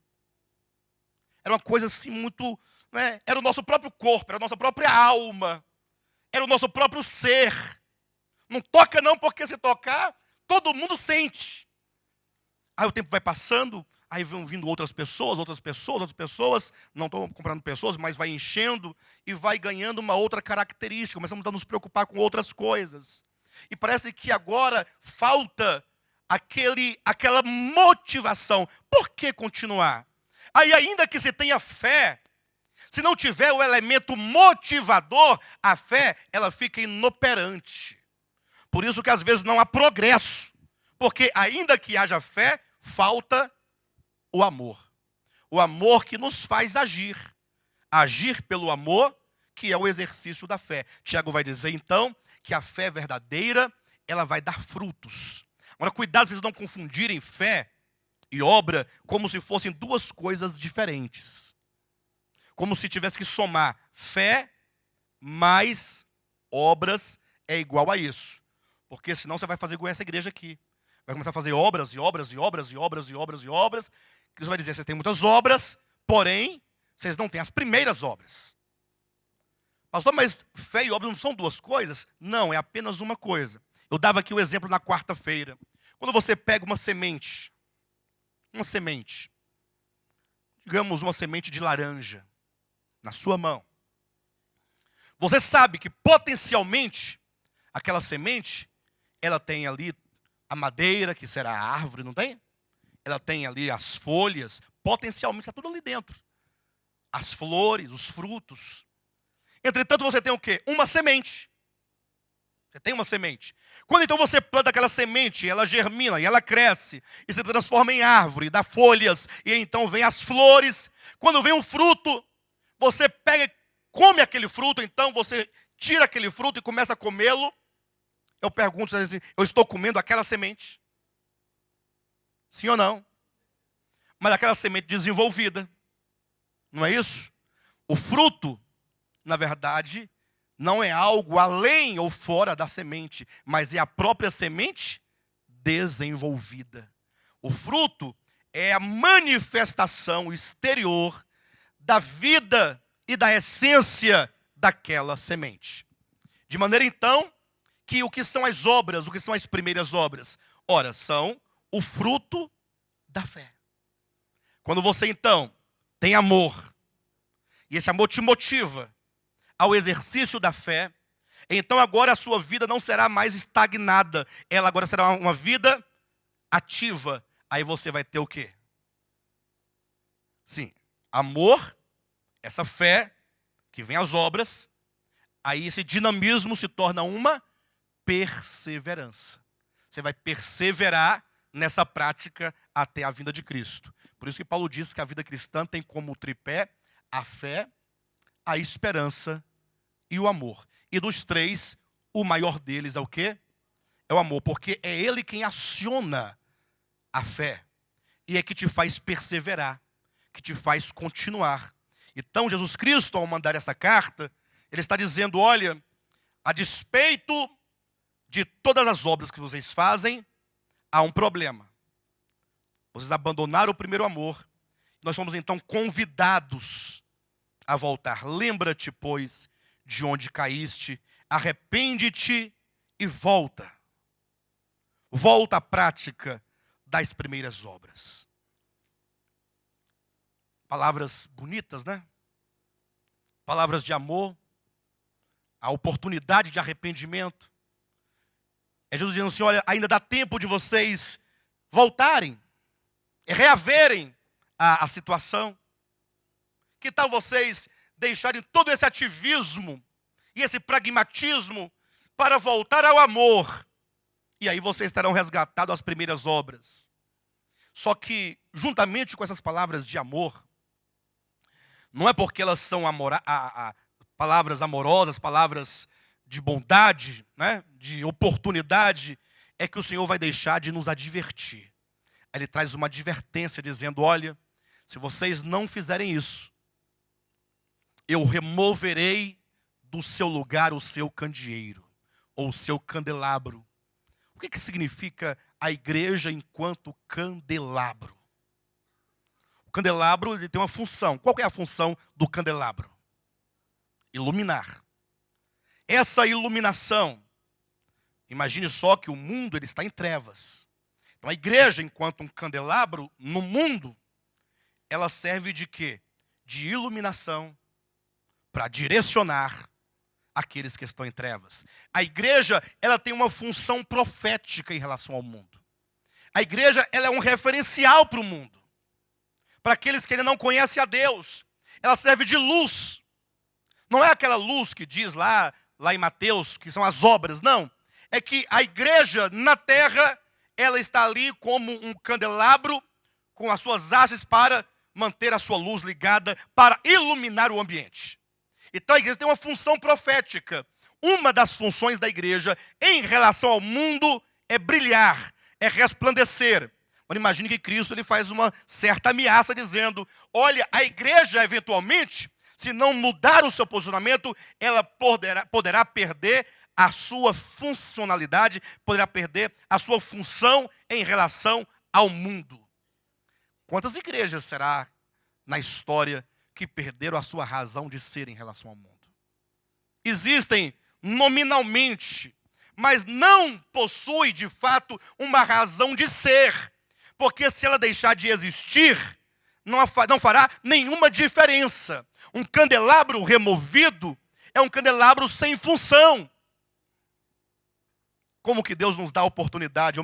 Era uma coisa assim muito, né? Era o nosso próprio corpo, era a nossa própria alma, era o nosso próprio ser. Não toca não, porque se tocar, todo mundo sente. Aí o tempo vai passando, aí vão vindo outras pessoas, não estou comprando pessoas, mas vai enchendo e vai ganhando uma outra característica. Começamos a nos preocupar com outras coisas. E parece que agora falta aquela motivação. Por que continuar? Aí ainda que se tenha fé, se não tiver o elemento motivador, a fé, ela fica inoperante. Por isso que às vezes não há progresso. Porque ainda que haja fé, falta o amor. O amor que nos faz agir. Agir pelo amor, que é o exercício da fé. Tiago vai dizer então que a fé verdadeira, ela vai dar frutos. Agora, cuidado vocês não confundirem fé e obra como se fossem duas coisas diferentes. Como se tivesse que somar fé mais obras é igual a isso. Porque senão você vai fazer igual essa igreja aqui. Vai começar a fazer obras e obras e obras e obras e obras e obras. Que Deus vai dizer, vocês têm muitas obras, porém, vocês não têm as primeiras obras. Pastor, mas fé e obras não são duas coisas? Não, é apenas uma coisa. Eu dava aqui o exemplo na quarta-feira. Quando você pega uma semente, digamos uma semente de laranja, na sua mão. Você sabe que potencialmente, aquela semente, ela tem ali a madeira, que será a árvore, não tem? Ela tem ali as folhas, potencialmente está tudo ali dentro. As flores, os frutos. Entretanto, você tem o quê? Uma semente. Você tem uma semente. Quando então você planta aquela semente, ela germina e ela cresce e se transforma em árvore, dá folhas e então vem as flores. Quando vem um fruto, você pega e come aquele fruto, então você tira aquele fruto e começa a comê-lo. Eu pergunto assim, eu estou comendo aquela semente? Sim ou não? Mas aquela semente desenvolvida. Não é isso? O fruto, na verdade, não é algo além ou fora da semente, mas é a própria semente desenvolvida. O fruto é a manifestação exterior da vida e da essência daquela semente. De maneira, então, que o que são as obras, o que são as primeiras obras? Ora, são o fruto da fé. Quando você, então, tem amor, e esse amor te motiva ao exercício da fé, então agora a sua vida não será mais estagnada, ela agora será uma vida ativa. Aí você vai ter o quê? Sim, amor, essa fé, que vem as obras, aí esse dinamismo se torna uma perseverança. Você vai perseverar nessa prática até a vinda de Cristo. Por isso que Paulo diz que a vida cristã tem como tripé a fé, a esperança e o amor. E dos três, o maior deles é o quê? É o amor, porque é ele quem aciona a fé. E é que te faz perseverar, que te faz continuar. Então, Jesus Cristo, ao mandar essa carta, ele está dizendo, olha, a despeito de todas as obras que vocês fazem, há um problema. Vocês abandonaram o primeiro amor. Nós fomos então convidados a voltar. Lembra-te, pois, de onde caíste, arrepende-te e volta. Volta à prática das primeiras obras. Palavras bonitas, né? Palavras de amor, a oportunidade de arrependimento. É Jesus dizendo assim, olha, ainda dá tempo de vocês voltarem, reaverem a situação. Que tal vocês deixarem todo esse ativismo e esse pragmatismo para voltar ao amor? E aí vocês terão resgatado as primeiras obras. Só que, juntamente com essas palavras de amor, não é porque elas são palavras amorosas, palavras de bondade, né, de oportunidade, é que o Senhor vai deixar de nos advertir. Ele traz uma advertência dizendo, olha, se vocês não fizerem isso, eu removerei do seu lugar o seu candeeiro, ou o seu candelabro. O que significa a igreja enquanto candelabro? O candelabro ele tem uma função. Qual é a função do candelabro? Iluminar. Essa iluminação, imagine só que o mundo ele está em trevas. Então a igreja, enquanto um candelabro no mundo, ela serve de quê? De iluminação para direcionar aqueles que estão em trevas. A igreja, ela tem uma função profética em relação ao mundo. A igreja, ela é um referencial para o mundo. Para aqueles que ainda não conhecem a Deus. Ela serve de luz. Não é aquela luz que diz lá em Mateus, que são as obras, não. É que a igreja na terra, ela está ali como um candelabro com as suas hastes para manter a sua luz ligada, para iluminar o ambiente. Então a igreja tem uma função profética. Uma das funções da igreja em relação ao mundo é brilhar, é resplandecer. Mas imagine que Cristo ele faz uma certa ameaça dizendo, olha, a igreja eventualmente, se não mudar o seu posicionamento, ela poderá perder a sua funcionalidade, poderá perder a sua função em relação ao mundo. Quantas igrejas será na história que perderam a sua razão de ser em relação ao mundo? Existem nominalmente, mas não possui de fato uma razão de ser. Porque se ela deixar de existir, não fará nenhuma diferença. Um candelabro removido é um candelabro sem função. Como que Deus nos dá a oportunidade?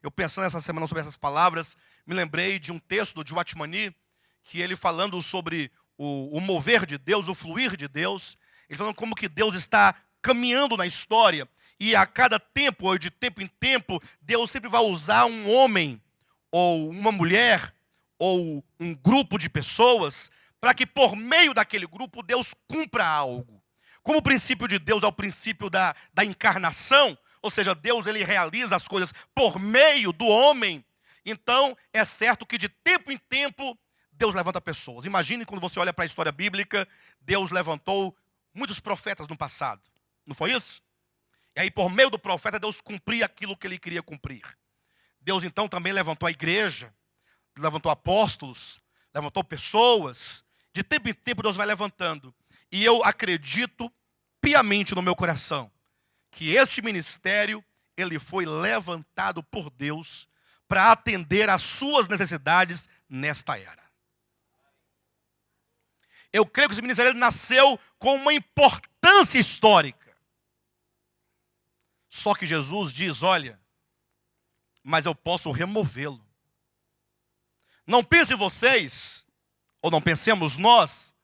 Eu pensando essa semana sobre essas palavras, me lembrei de um texto de Watchmani, que ele falando sobre o mover de Deus, o fluir de Deus, ele falando como que Deus está caminhando na história, e a cada tempo, ou de tempo em tempo, Deus sempre vai usar um homem, ou uma mulher, ou um grupo de pessoas, para que por meio daquele grupo Deus cumpra algo. Como o princípio de Deus é o princípio da encarnação, ou seja, Deus ele realiza as coisas por meio do homem, então é certo que de tempo em tempo Deus levanta pessoas. Imagine quando você olha para a história bíblica, Deus levantou muitos profetas no passado. Não foi isso? E aí por meio do profeta Deus cumpria aquilo que ele queria cumprir. Deus então também levantou a igreja, levantou apóstolos, levantou pessoas. De tempo em tempo Deus vai levantando. E eu acredito piamente no meu coração que este ministério, ele foi levantado por Deus para atender às suas necessidades nesta era. Eu creio que esse ministério nasceu com uma importância histórica. Só que Jesus diz, olha, mas eu posso removê-lo. Não pensem vocês, ou não pensemos nós,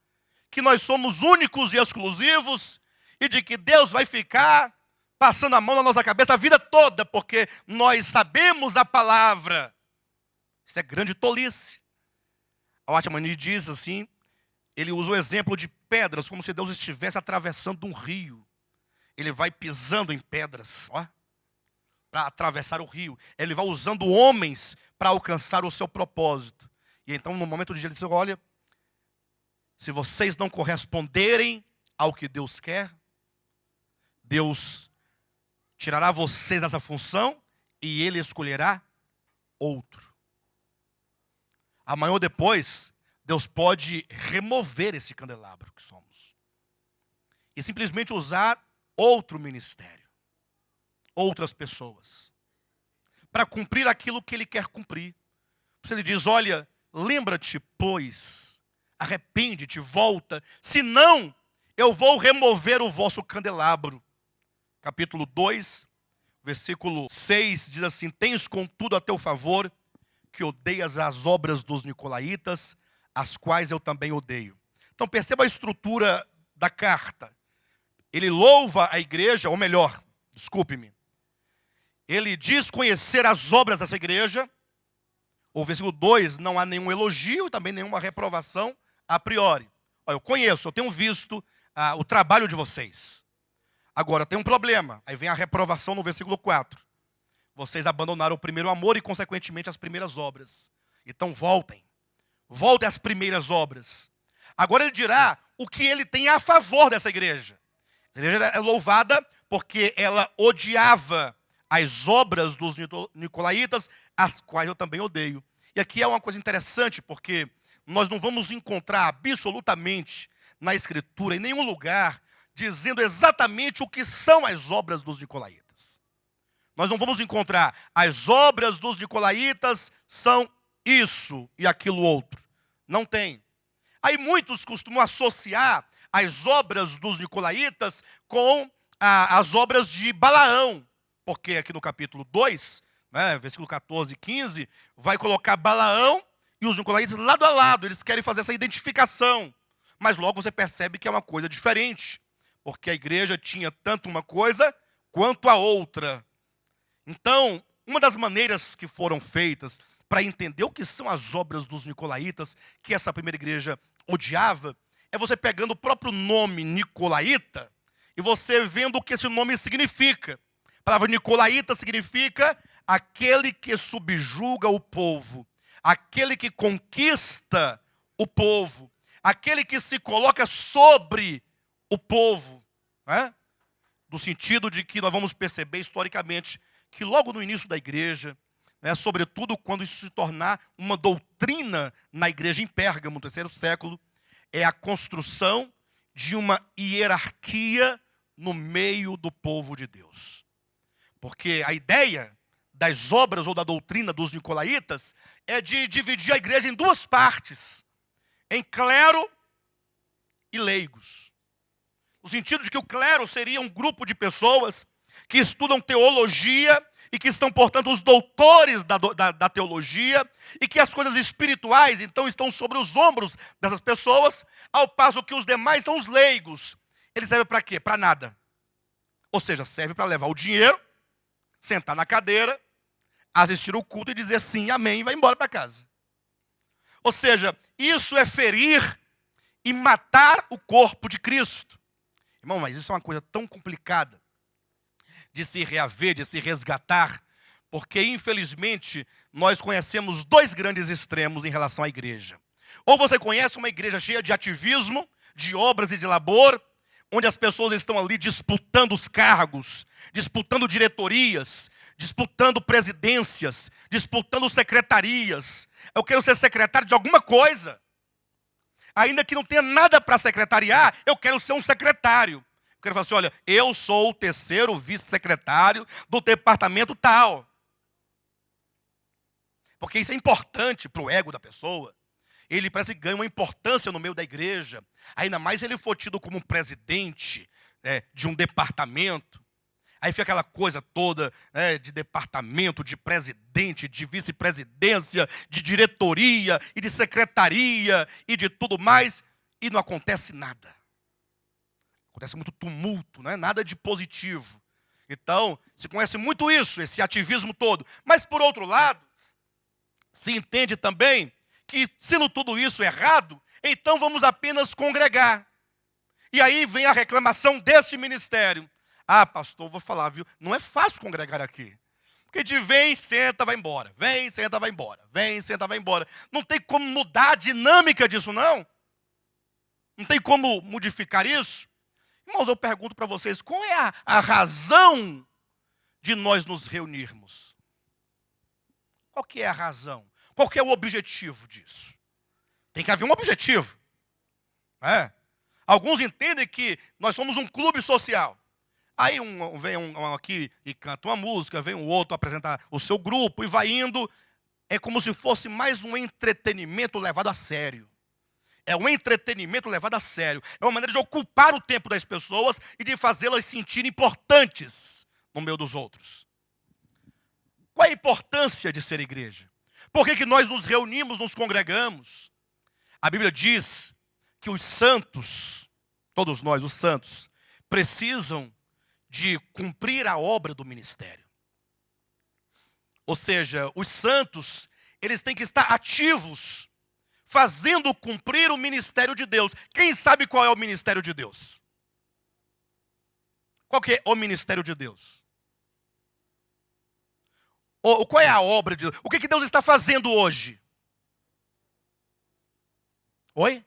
que nós somos únicos e exclusivos e de que Deus vai ficar passando a mão na nossa cabeça a vida toda, porque nós sabemos a palavra. Isso é grande tolice. A Watchmani diz assim, ele usa o exemplo de pedras, como se Deus estivesse atravessando um rio. Ele vai pisando em pedras, ó, para atravessar o rio. Ele vai usando homens para alcançar o seu propósito. E então, no momento de ele diz, olha, se vocês não corresponderem ao que Deus quer, Deus tirará vocês dessa função e Ele escolherá outro. Amanhã ou depois, Deus pode remover esse candelabro que somos e simplesmente usar outro ministério, outras pessoas, para cumprir aquilo que Ele quer cumprir. Se Ele diz, olha, lembra-te, pois, arrepende-te, volta, senão eu vou remover o vosso candelabro. Capítulo 2, versículo 6, diz assim, tens contudo a teu favor, que odeias as obras dos nicolaítas, as quais eu também odeio. Então perceba a estrutura da carta. Ele louva a igreja, ou melhor, desculpe-me, ele diz conhecer as obras dessa igreja. O versículo 2, não há nenhum elogio e também nenhuma reprovação a priori. Olha, eu conheço, eu tenho visto o trabalho de vocês. Agora, tem um problema. Aí vem a reprovação no versículo 4. Vocês abandonaram o primeiro amor e, consequentemente, as primeiras obras. Então, voltem. Voltem às primeiras obras. Agora ele dirá o que ele tem a favor dessa igreja. Essa igreja é louvada porque ela odiava as obras dos nicolaítas, as quais eu também odeio. E aqui é uma coisa interessante, porque nós não vamos encontrar absolutamente na Escritura, em nenhum lugar, dizendo exatamente o que são as obras dos nicolaítas. Nós não vamos encontrar as obras dos nicolaítas são isso e aquilo outro. Não tem. Aí muitos costumam associar as obras dos nicolaítas com as obras de Balaão, porque aqui no capítulo 2, né, versículo 14 e 15, vai colocar Balaão e os nicolaítas lado a lado. Eles querem fazer essa identificação. Mas logo você percebe que é uma coisa diferente, porque a igreja tinha tanto uma coisa quanto a outra. Então, uma das maneiras que foram feitas para entender o que são as obras dos nicolaítas, que essa primeira igreja odiava, é você pegando o próprio nome nicolaíta e você vendo o que esse nome significa. A palavra nicolaíta significa aquele que subjuga o povo, aquele que conquista o povo, aquele que se coloca sobre o povo, né? No sentido de que nós vamos perceber historicamente que logo no início da igreja, né, sobretudo quando isso se tornar uma doutrina na igreja em Pérgamo, no terceiro século, é a construção de uma hierarquia no meio do povo de Deus. Porque a ideia das obras ou da doutrina dos nicolaítas é de dividir a igreja em duas partes, em clero e leigos. No sentido de que o clero seria um grupo de pessoas que estudam teologia e que são, portanto, os doutores da teologia, e que as coisas espirituais, então, estão sobre os ombros dessas pessoas, ao passo que os demais são os leigos. Eles servem para quê? Para nada. Ou seja, serve para levar o dinheiro, sentar na cadeira, assistir o culto e dizer sim, amém, e vai embora para casa. Ou seja, isso é ferir e matar o corpo de Cristo. Irmão, mas isso é uma coisa tão complicada de se reaver, de se resgatar, porque infelizmente nós conhecemos dois grandes extremos em relação à igreja. Ou você conhece uma igreja cheia de ativismo, de obras e de labor, onde as pessoas estão ali disputando os cargos, disputando diretorias, disputando presidências, disputando secretarias. Eu quero ser secretário de alguma coisa. Ainda que não tenha nada para secretariar, eu quero ser um secretário. Eu quero falar assim, olha, eu sou o terceiro vice-secretário do departamento tal. Porque isso é importante para o ego da pessoa. Ele parece que ganha uma importância no meio da igreja. Ainda mais se ele for tido como um presidente de um departamento. Aí fica aquela coisa toda de departamento, de presidente, de vice-presidência, de diretoria e de secretaria e de tudo mais. E não acontece nada. Acontece muito tumulto, não é nada de positivo. Então, se conhece muito isso, esse ativismo todo. Mas, por outro lado, se entende também que, sendo tudo isso errado, então vamos apenas congregar. E aí vem a reclamação desse ministério. Ah, pastor, vou falar, viu? Não é fácil congregar aqui. Porque de vem, senta, vai embora. Vem, senta, vai embora. Vem, senta, vai embora. Não tem como mudar a dinâmica disso, não. Não tem como modificar isso. Irmãos, eu pergunto para vocês, qual é a razão de nós nos reunirmos? Qual que é a razão? Qual que é o objetivo disso? Tem que haver um objetivo. Né? Alguns entendem que nós somos um clube social. Aí vem um aqui e canta uma música, vem um outro apresentar o seu grupo e vai indo. É como se fosse mais um entretenimento levado a sério. É um entretenimento levado a sério. É uma maneira de ocupar o tempo das pessoas e de fazê-las sentirem importantes no meio dos outros. Qual é a importância de ser igreja? Por que nós nos reunimos, nos congregamos? A Bíblia diz que os santos, todos nós, os santos, precisam de cumprir a obra do ministério. Ou seja, os santos, eles têm que estar ativos, fazendo cumprir o ministério de Deus. Quem sabe qual é o ministério de Deus? Qual que é o ministério de Deus? Qual é a obra de Deus? O que Deus está fazendo hoje? Oi?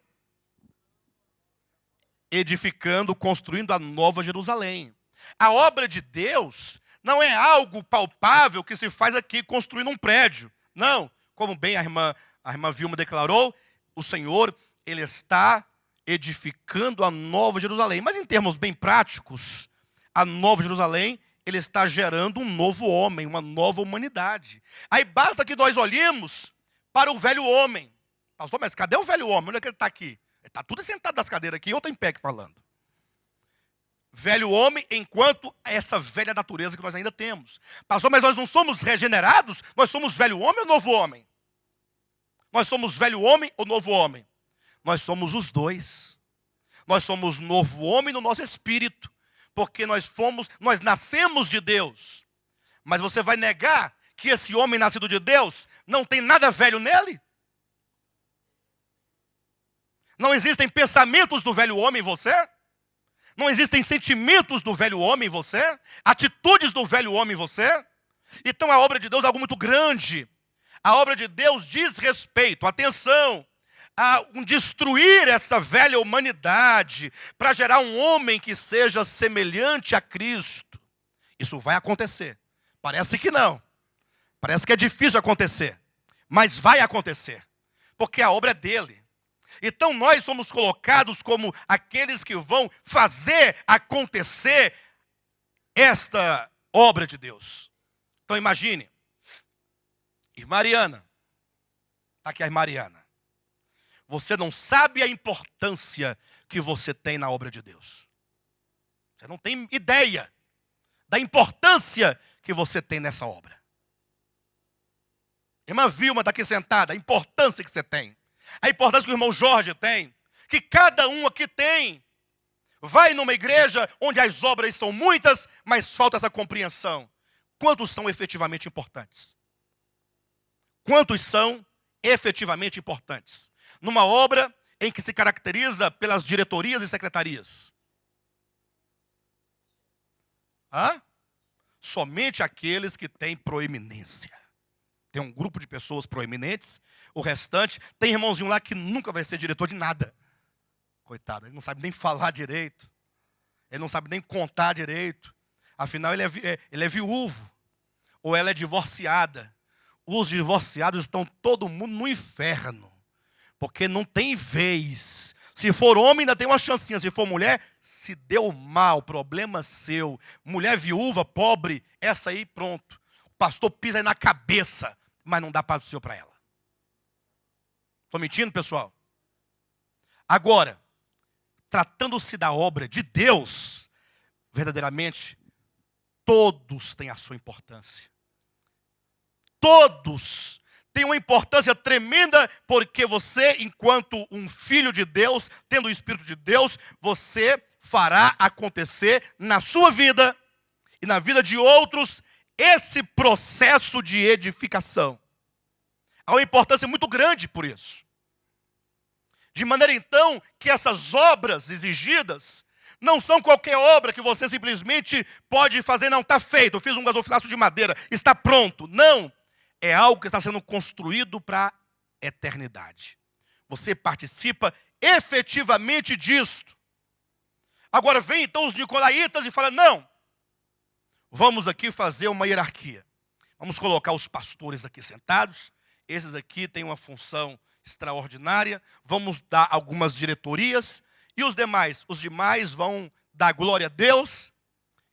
Edificando, construindo a nova Jerusalém. A obra de Deus não é algo palpável que se faz aqui construindo um prédio. Não, como bem a irmã Vilma declarou, o Senhor, Ele está edificando a nova Jerusalém. Mas em termos bem práticos, a nova Jerusalém, Ele está gerando um novo homem, uma nova humanidade. Aí basta que nós olhemos para o velho homem. Pastor, mas cadê o velho homem? Onde é que ele está aqui? Ele está tudo sentado nas cadeiras aqui, eu estou em pé aqui falando. Velho homem, enquanto essa velha natureza que nós ainda temos. Pastor, mas nós não somos regenerados? Nós somos velho homem ou novo homem? Nós somos velho homem ou novo homem? Nós somos os dois. Nós somos novo homem no nosso espírito. Porque nós nascemos de Deus. Mas você vai negar que esse homem nascido de Deus não tem nada velho nele? Não existem pensamentos do velho homem em você? Não existem sentimentos do velho homem em você? Atitudes do velho homem em você? Então a obra de Deus é algo muito grande. A obra de Deus diz respeito, atenção, a destruir essa velha humanidade para gerar um homem que seja semelhante a Cristo. Isso vai acontecer. Parece que não. Parece que é difícil acontecer. Mas vai acontecer. Porque a obra é dele. Então nós somos colocados como aqueles que vão fazer acontecer esta obra de Deus. Então imagine, irmã Mariana, está aqui a irmã Mariana. Você não sabe a importância que você tem na obra de Deus. Você não tem ideia da importância que você tem nessa obra. Irmã Vilma está aqui sentada, a importância que você tem. A importância que o irmão Jorge tem, que cada um aqui tem. Vai numa igreja onde as obras são muitas, mas falta essa compreensão. Quantos são efetivamente importantes? Quantos são efetivamente importantes? Numa obra em que se caracteriza pelas diretorias e secretarias. Somente aqueles que têm proeminência. Tem um grupo de pessoas proeminentes. O restante, tem irmãozinho lá que nunca vai ser diretor de nada. Coitado, ele não sabe nem falar direito. Ele não sabe nem contar direito. Afinal, ele é viúvo. Ou ela é divorciada. Os divorciados estão todo mundo no inferno. Porque não tem vez. Se for homem, ainda tem uma chancinha. Se for mulher, se deu mal, problema seu. Mulher viúva, pobre, essa aí, pronto. O pastor pisa aí na cabeça, mas não dá paz do Senhor para ela. Estou mentindo, pessoal? Agora, tratando-se da obra de Deus, verdadeiramente, todos têm a sua importância. Todos têm uma importância tremenda, porque você, enquanto um filho de Deus, tendo o Espírito de Deus, você fará acontecer na sua vida e na vida de outros esse processo de edificação. Há uma importância muito grande por isso. De maneira então que essas obras exigidas não são qualquer obra que você simplesmente pode fazer, não, está feito, eu fiz um gasofilaço de madeira, está pronto. Não, é algo que está sendo construído para a eternidade. Você participa efetivamente disto. Agora vem então os nicolaítas e falam, não, vamos aqui fazer uma hierarquia. Vamos colocar os pastores aqui sentados. Esses aqui têm uma função extraordinária. Vamos dar algumas diretorias. E os demais? Os demais vão dar glória a Deus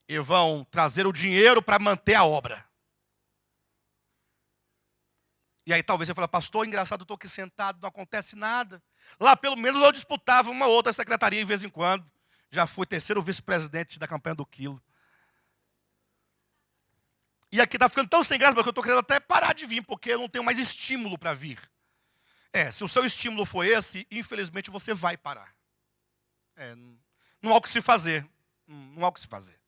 e vão trazer o dinheiro para manter a obra. E aí talvez você fale, pastor, engraçado, eu estou aqui sentado, não acontece nada. Lá pelo menos eu disputava uma outra secretaria de vez em quando. Já fui terceiro vice-presidente da campanha do Quilo. E aqui está ficando tão sem graça, porque eu estou querendo até parar de vir, porque eu não tenho mais estímulo para vir. Se o seu estímulo for esse, infelizmente você vai parar. Não há o que se fazer. Não há o que se fazer.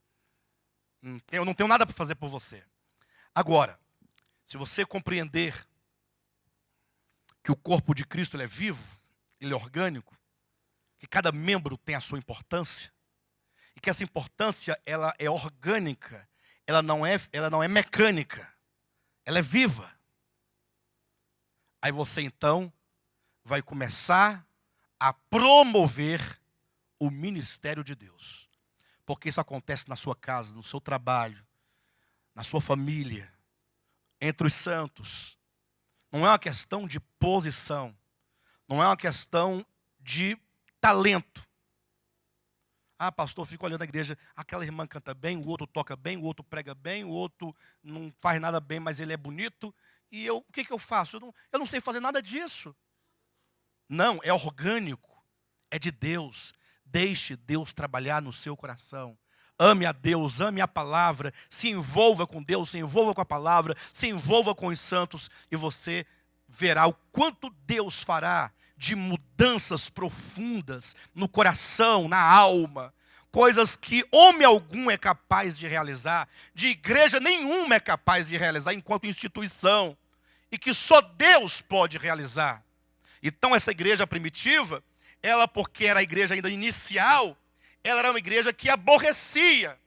Eu não tenho nada para fazer por você. Agora, se você compreender que o corpo de Cristo ele é vivo, ele é orgânico, que cada membro tem a sua importância, e que essa importância ela é orgânica, ela não é mecânica, ela é viva. Aí você então vai começar a promover o ministério de Deus. Porque isso acontece na sua casa, no seu trabalho, na sua família, entre os santos. Não é uma questão de posição, não é uma questão de talento. Ah, pastor, fico olhando a igreja, aquela irmã canta bem, o outro toca bem, o outro prega bem, o outro não faz nada bem, mas ele é bonito. E o que eu faço? Eu não sei fazer nada disso. Não, é orgânico, é de Deus. Deixe Deus trabalhar no seu coração. Ame a Deus, ame a palavra, se envolva com Deus, se envolva com a palavra, se envolva com os santos, e você verá o quanto Deus fará de mudanças profundas no coração, na alma, coisas que homem algum é capaz de realizar, de igreja nenhuma é capaz de realizar enquanto instituição, e que só Deus pode realizar. Então essa igreja primitiva, ela porque era a igreja ainda inicial, ela era uma igreja que aborrecia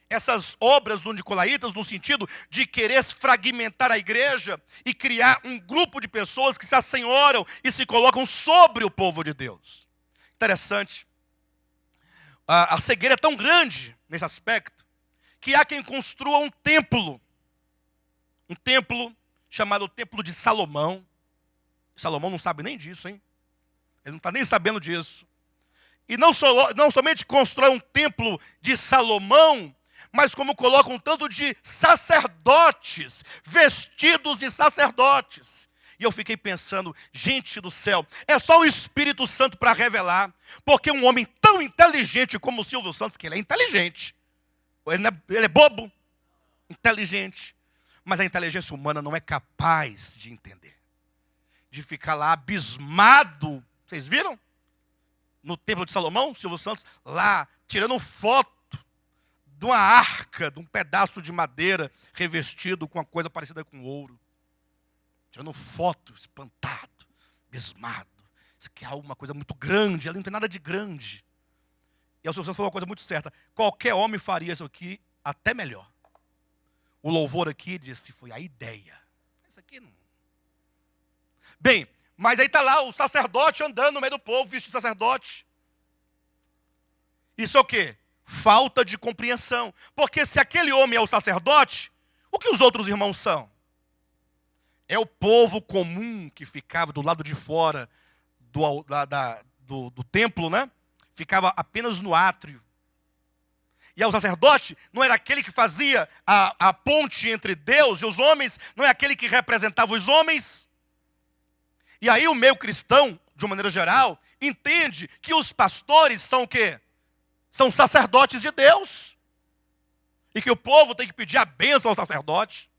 essas obras dos nicolaítas, no sentido de querer fragmentar a igreja e criar um grupo de pessoas que se assenhoram e se colocam sobre o povo de Deus. Interessante. A cegueira é tão grande nesse aspecto, que há quem construa um templo chamado Templo de Salomão. Salomão não sabe nem disso, hein? Ele não está nem sabendo disso. E não somente constrói um templo de Salomão, mas como coloca um tanto de sacerdotes, vestidos de sacerdotes. E eu fiquei pensando, gente do céu, é só o Espírito Santo para revelar, porque um homem tão inteligente como o Silvio Santos, que ele é inteligente, ele é bobo, inteligente, mas a inteligência humana não é capaz de entender, de ficar lá abismado. Vocês viram? No Templo de Salomão, Silvio Santos, lá, tirando foto de uma arca, de um pedaço de madeira revestido com uma coisa parecida com ouro. Tirando foto, espantado, abismado. Isso aqui é alguma coisa muito grande, ali não tem nada de grande. E o Silvio Santos falou uma coisa muito certa, qualquer homem faria isso aqui até melhor. O louvor aqui disse, foi a ideia. Isso aqui não... Bem, mas aí está lá o sacerdote andando no meio do povo, vestido de sacerdote. Isso é o quê? Falta de compreensão. Porque se aquele homem é o sacerdote, o que os outros irmãos são? É o povo comum que ficava do lado de fora do templo, né? Ficava apenas no átrio. E o sacerdote não era aquele que fazia a ponte entre Deus e os homens, não é aquele que representava os homens. E aí o meio cristão, de uma maneira geral, entende que os pastores são o quê? São sacerdotes de Deus. E que o povo tem que pedir a bênção ao sacerdote.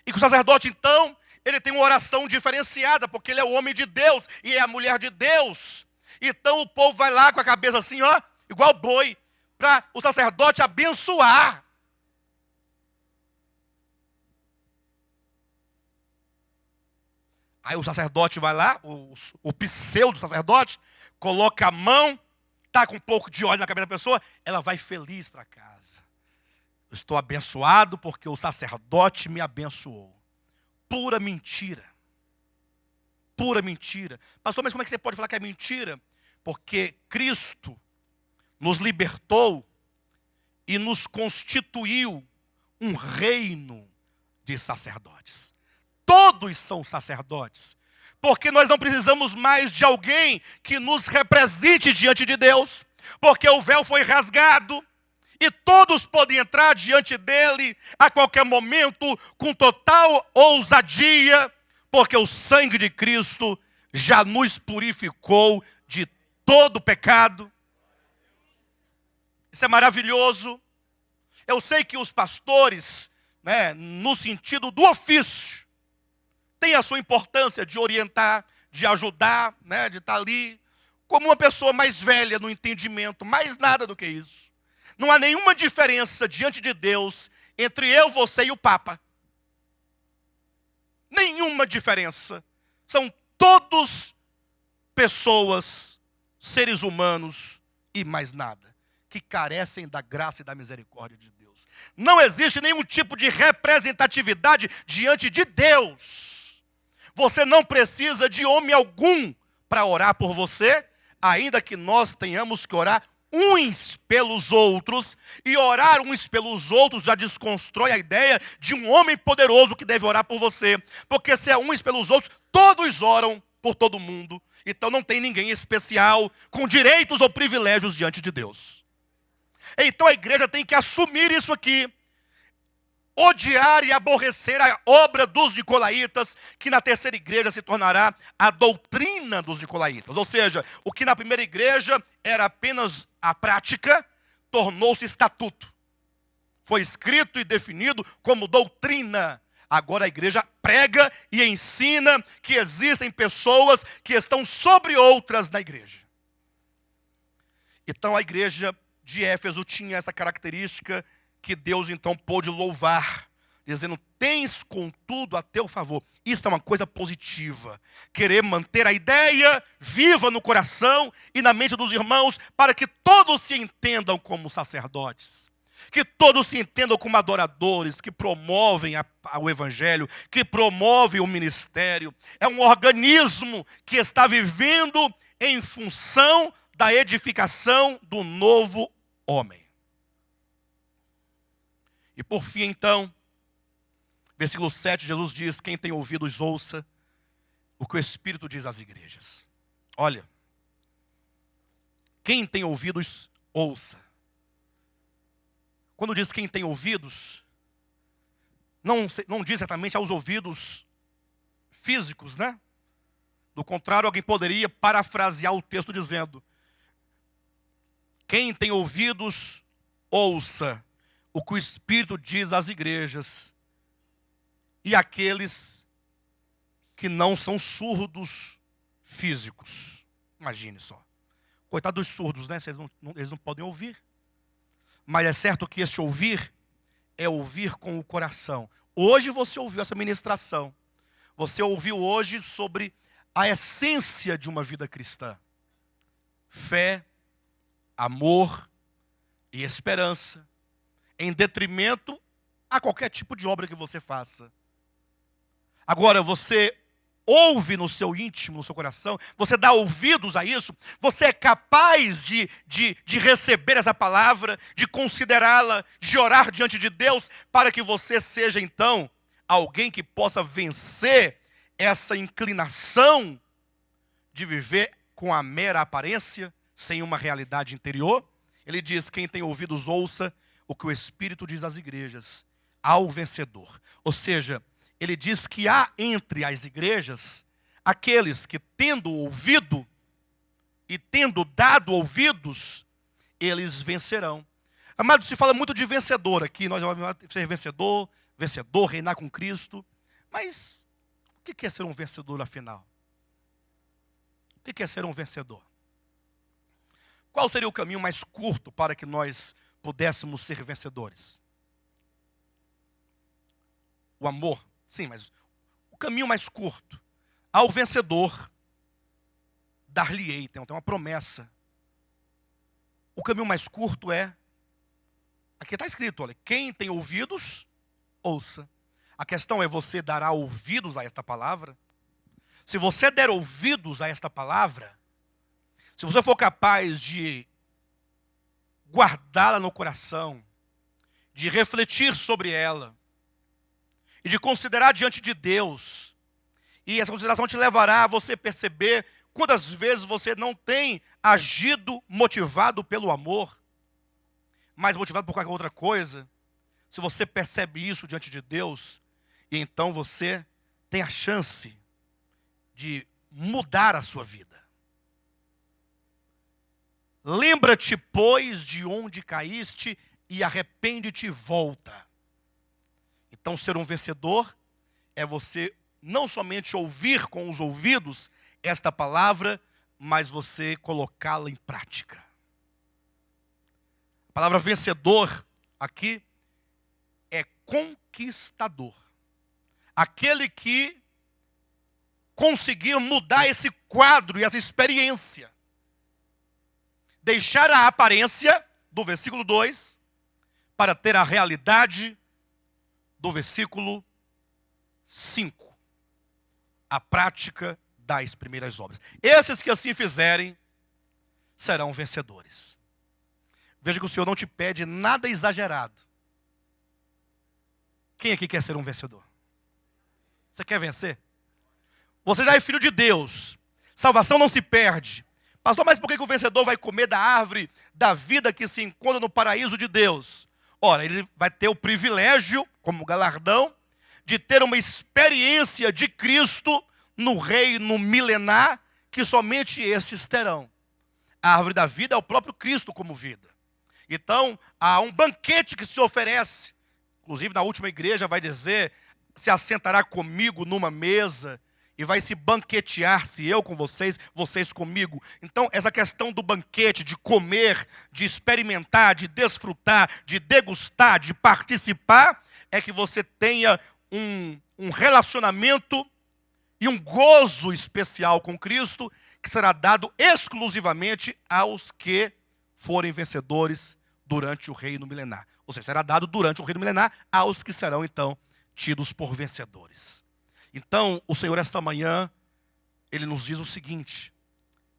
E que o sacerdote, então, ele tem uma oração diferenciada, porque ele é o homem de Deus e é a mulher de Deus. Então o povo vai lá com a cabeça assim, ó, igual boi, para o sacerdote abençoar. Aí o sacerdote vai lá, o pseudo-sacerdote, coloca a mão, está com um pouco de óleo na cabeça da pessoa, ela vai feliz para casa. Eu estou abençoado porque o sacerdote me abençoou. Pura mentira. Pura mentira. Pastor, mas como é que você pode falar que é mentira? Porque Cristo nos libertou e nos constituiu um reino de sacerdotes. Todos são sacerdotes. Porque nós não precisamos mais de alguém que nos represente diante de Deus. Porque o véu foi rasgado e todos podem entrar diante dele a qualquer momento com total ousadia. Porque o sangue de Cristo já nos purificou de todo pecado. Isso é maravilhoso. Eu sei que os pastores, no sentido do ofício, têm a sua importância de orientar, de ajudar, de estar ali, como uma pessoa mais velha no entendimento, mais nada do que isso. Não há nenhuma diferença diante de Deus entre eu, você e o Papa. Nenhuma diferença. São todos pessoas, seres humanos e mais nada, que carecem da graça e da misericórdia de Deus. Não existe nenhum tipo de representatividade diante de Deus. Você não precisa de homem algum para orar por você, ainda que nós tenhamos que orar uns pelos outros, e orar uns pelos outros já desconstrói a ideia de um homem poderoso que deve orar por você, porque se é uns pelos outros, todos oram por todo mundo, então não tem ninguém especial, com direitos ou privilégios diante de Deus. Então a igreja tem que assumir isso aqui, odiar e aborrecer a obra dos nicolaítas, que na terceira igreja se tornará a doutrina dos nicolaítas. Ou seja, o que na primeira igreja era apenas a prática, tornou-se estatuto. Foi escrito e definido como doutrina. Agora a igreja prega e ensina que existem pessoas que estão sobre outras na igreja. Então a igreja de Éfeso tinha essa característica que Deus então pôde louvar, dizendo: tens contudo a teu favor. Isso é uma coisa positiva. Querer manter a ideia viva no coração e na mente dos irmãos, para que todos se entendam como sacerdotes, que todos se entendam como adoradores, que promovem o evangelho, que promovem o ministério. É um organismo que está vivendo em função da edificação do novo homem. E por fim, então, versículo 7, Jesus diz: quem tem ouvidos, ouça o que o Espírito diz às igrejas. Olha, quem tem ouvidos, ouça. Quando diz quem tem ouvidos, não diz exatamente aos ouvidos físicos, né? Do contrário, alguém poderia parafrasear o texto dizendo: quem tem ouvidos, ouça o que o Espírito diz às igrejas. E aqueles que não são surdos físicos. Imagine só. Coitado dos surdos, né? Eles não podem ouvir. Mas é certo que esse ouvir é ouvir com o coração. Hoje você ouviu essa ministração. Você ouviu hoje sobre a essência de uma vida cristã. Fé, amor e esperança, em detrimento a qualquer tipo de obra que você faça. Agora, você ouve no seu íntimo, no seu coração, você dá ouvidos a isso, você é capaz de receber essa palavra, de considerá-la, de orar diante de Deus, para que você seja então alguém que possa vencer essa inclinação de viver com a mera aparência, sem uma realidade interior. Ele diz: quem tem ouvidos, ouça o que o Espírito diz às igrejas, ao vencedor. Ou seja, ele diz que há entre as igrejas aqueles que, tendo ouvido e tendo dado ouvidos, eles vencerão. Amado, se fala muito de vencedor aqui, nós vamos ser vencedor, reinar com Cristo. Mas o que é ser um vencedor afinal? O que é ser um vencedor? Qual seria o caminho mais curto para que nós pudéssemos ser vencedores? O amor, sim, mas o caminho mais curto. Ao vencedor, dar-lhe-ei, tem uma promessa. O caminho mais curto é, aqui está escrito, olha, quem tem ouvidos, ouça. A questão é: você dará ouvidos a esta palavra? Se você der ouvidos a esta palavra, se você for capaz de guardá-la no coração, de refletir sobre ela, e de considerar diante de Deus. E essa consideração te levará a você perceber quantas vezes você não tem agido motivado pelo amor, mas motivado por qualquer outra coisa. Se você percebe isso diante de Deus, e então você tem a chance de mudar a sua vida. Lembra-te, pois, de onde caíste e arrepende-te e volta. Então, ser um vencedor é você não somente ouvir com os ouvidos esta palavra, mas você colocá-la em prática. A palavra vencedor aqui é conquistador. Aquele que conseguir mudar esse quadro e essa experiência. Deixar a aparência do versículo 2 para ter a realidade do versículo 5. A prática das primeiras obras. Esses que assim fizerem serão vencedores. Veja que o Senhor não te pede nada exagerado. Quem aqui quer ser um vencedor? Você quer vencer? Você já é filho de Deus. Salvação não se perde. Pastor, mas por que o vencedor vai comer da árvore da vida que se encontra no paraíso de Deus? Ora, ele vai ter o privilégio, como galardão, de ter uma experiência de Cristo no reino milenar, que somente estes terão. A árvore da vida é o próprio Cristo como vida. Então, há um banquete que se oferece. Inclusive, na última igreja vai dizer, se assentará comigo numa mesa e vai se banquetear, se eu com vocês, vocês comigo. Então, essa questão do banquete, de comer, de experimentar, de desfrutar, de degustar, de participar, é que você tenha um relacionamento e um gozo especial com Cristo, que será dado exclusivamente aos que forem vencedores durante o reino milenar. Ou seja, será dado durante o reino milenar aos que serão, então, tidos por vencedores. Então, o Senhor, esta manhã, Ele nos diz o seguinte,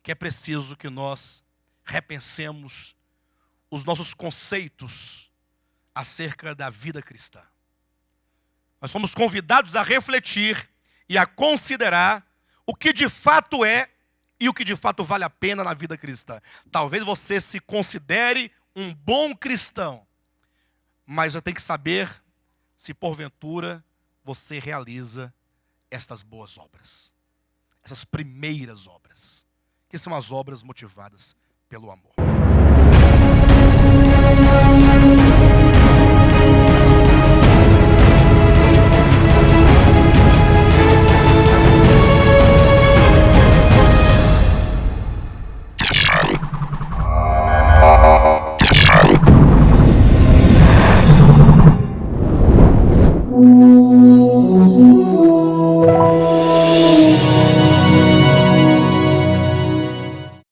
que é preciso que nós repensemos os nossos conceitos acerca da vida cristã. Nós somos convidados a refletir e a considerar o que de fato é e o que de fato vale a pena na vida cristã. Talvez você se considere um bom cristão, mas você tem que saber se porventura você realiza estas boas obras, essas primeiras obras, que são as obras motivadas pelo amor.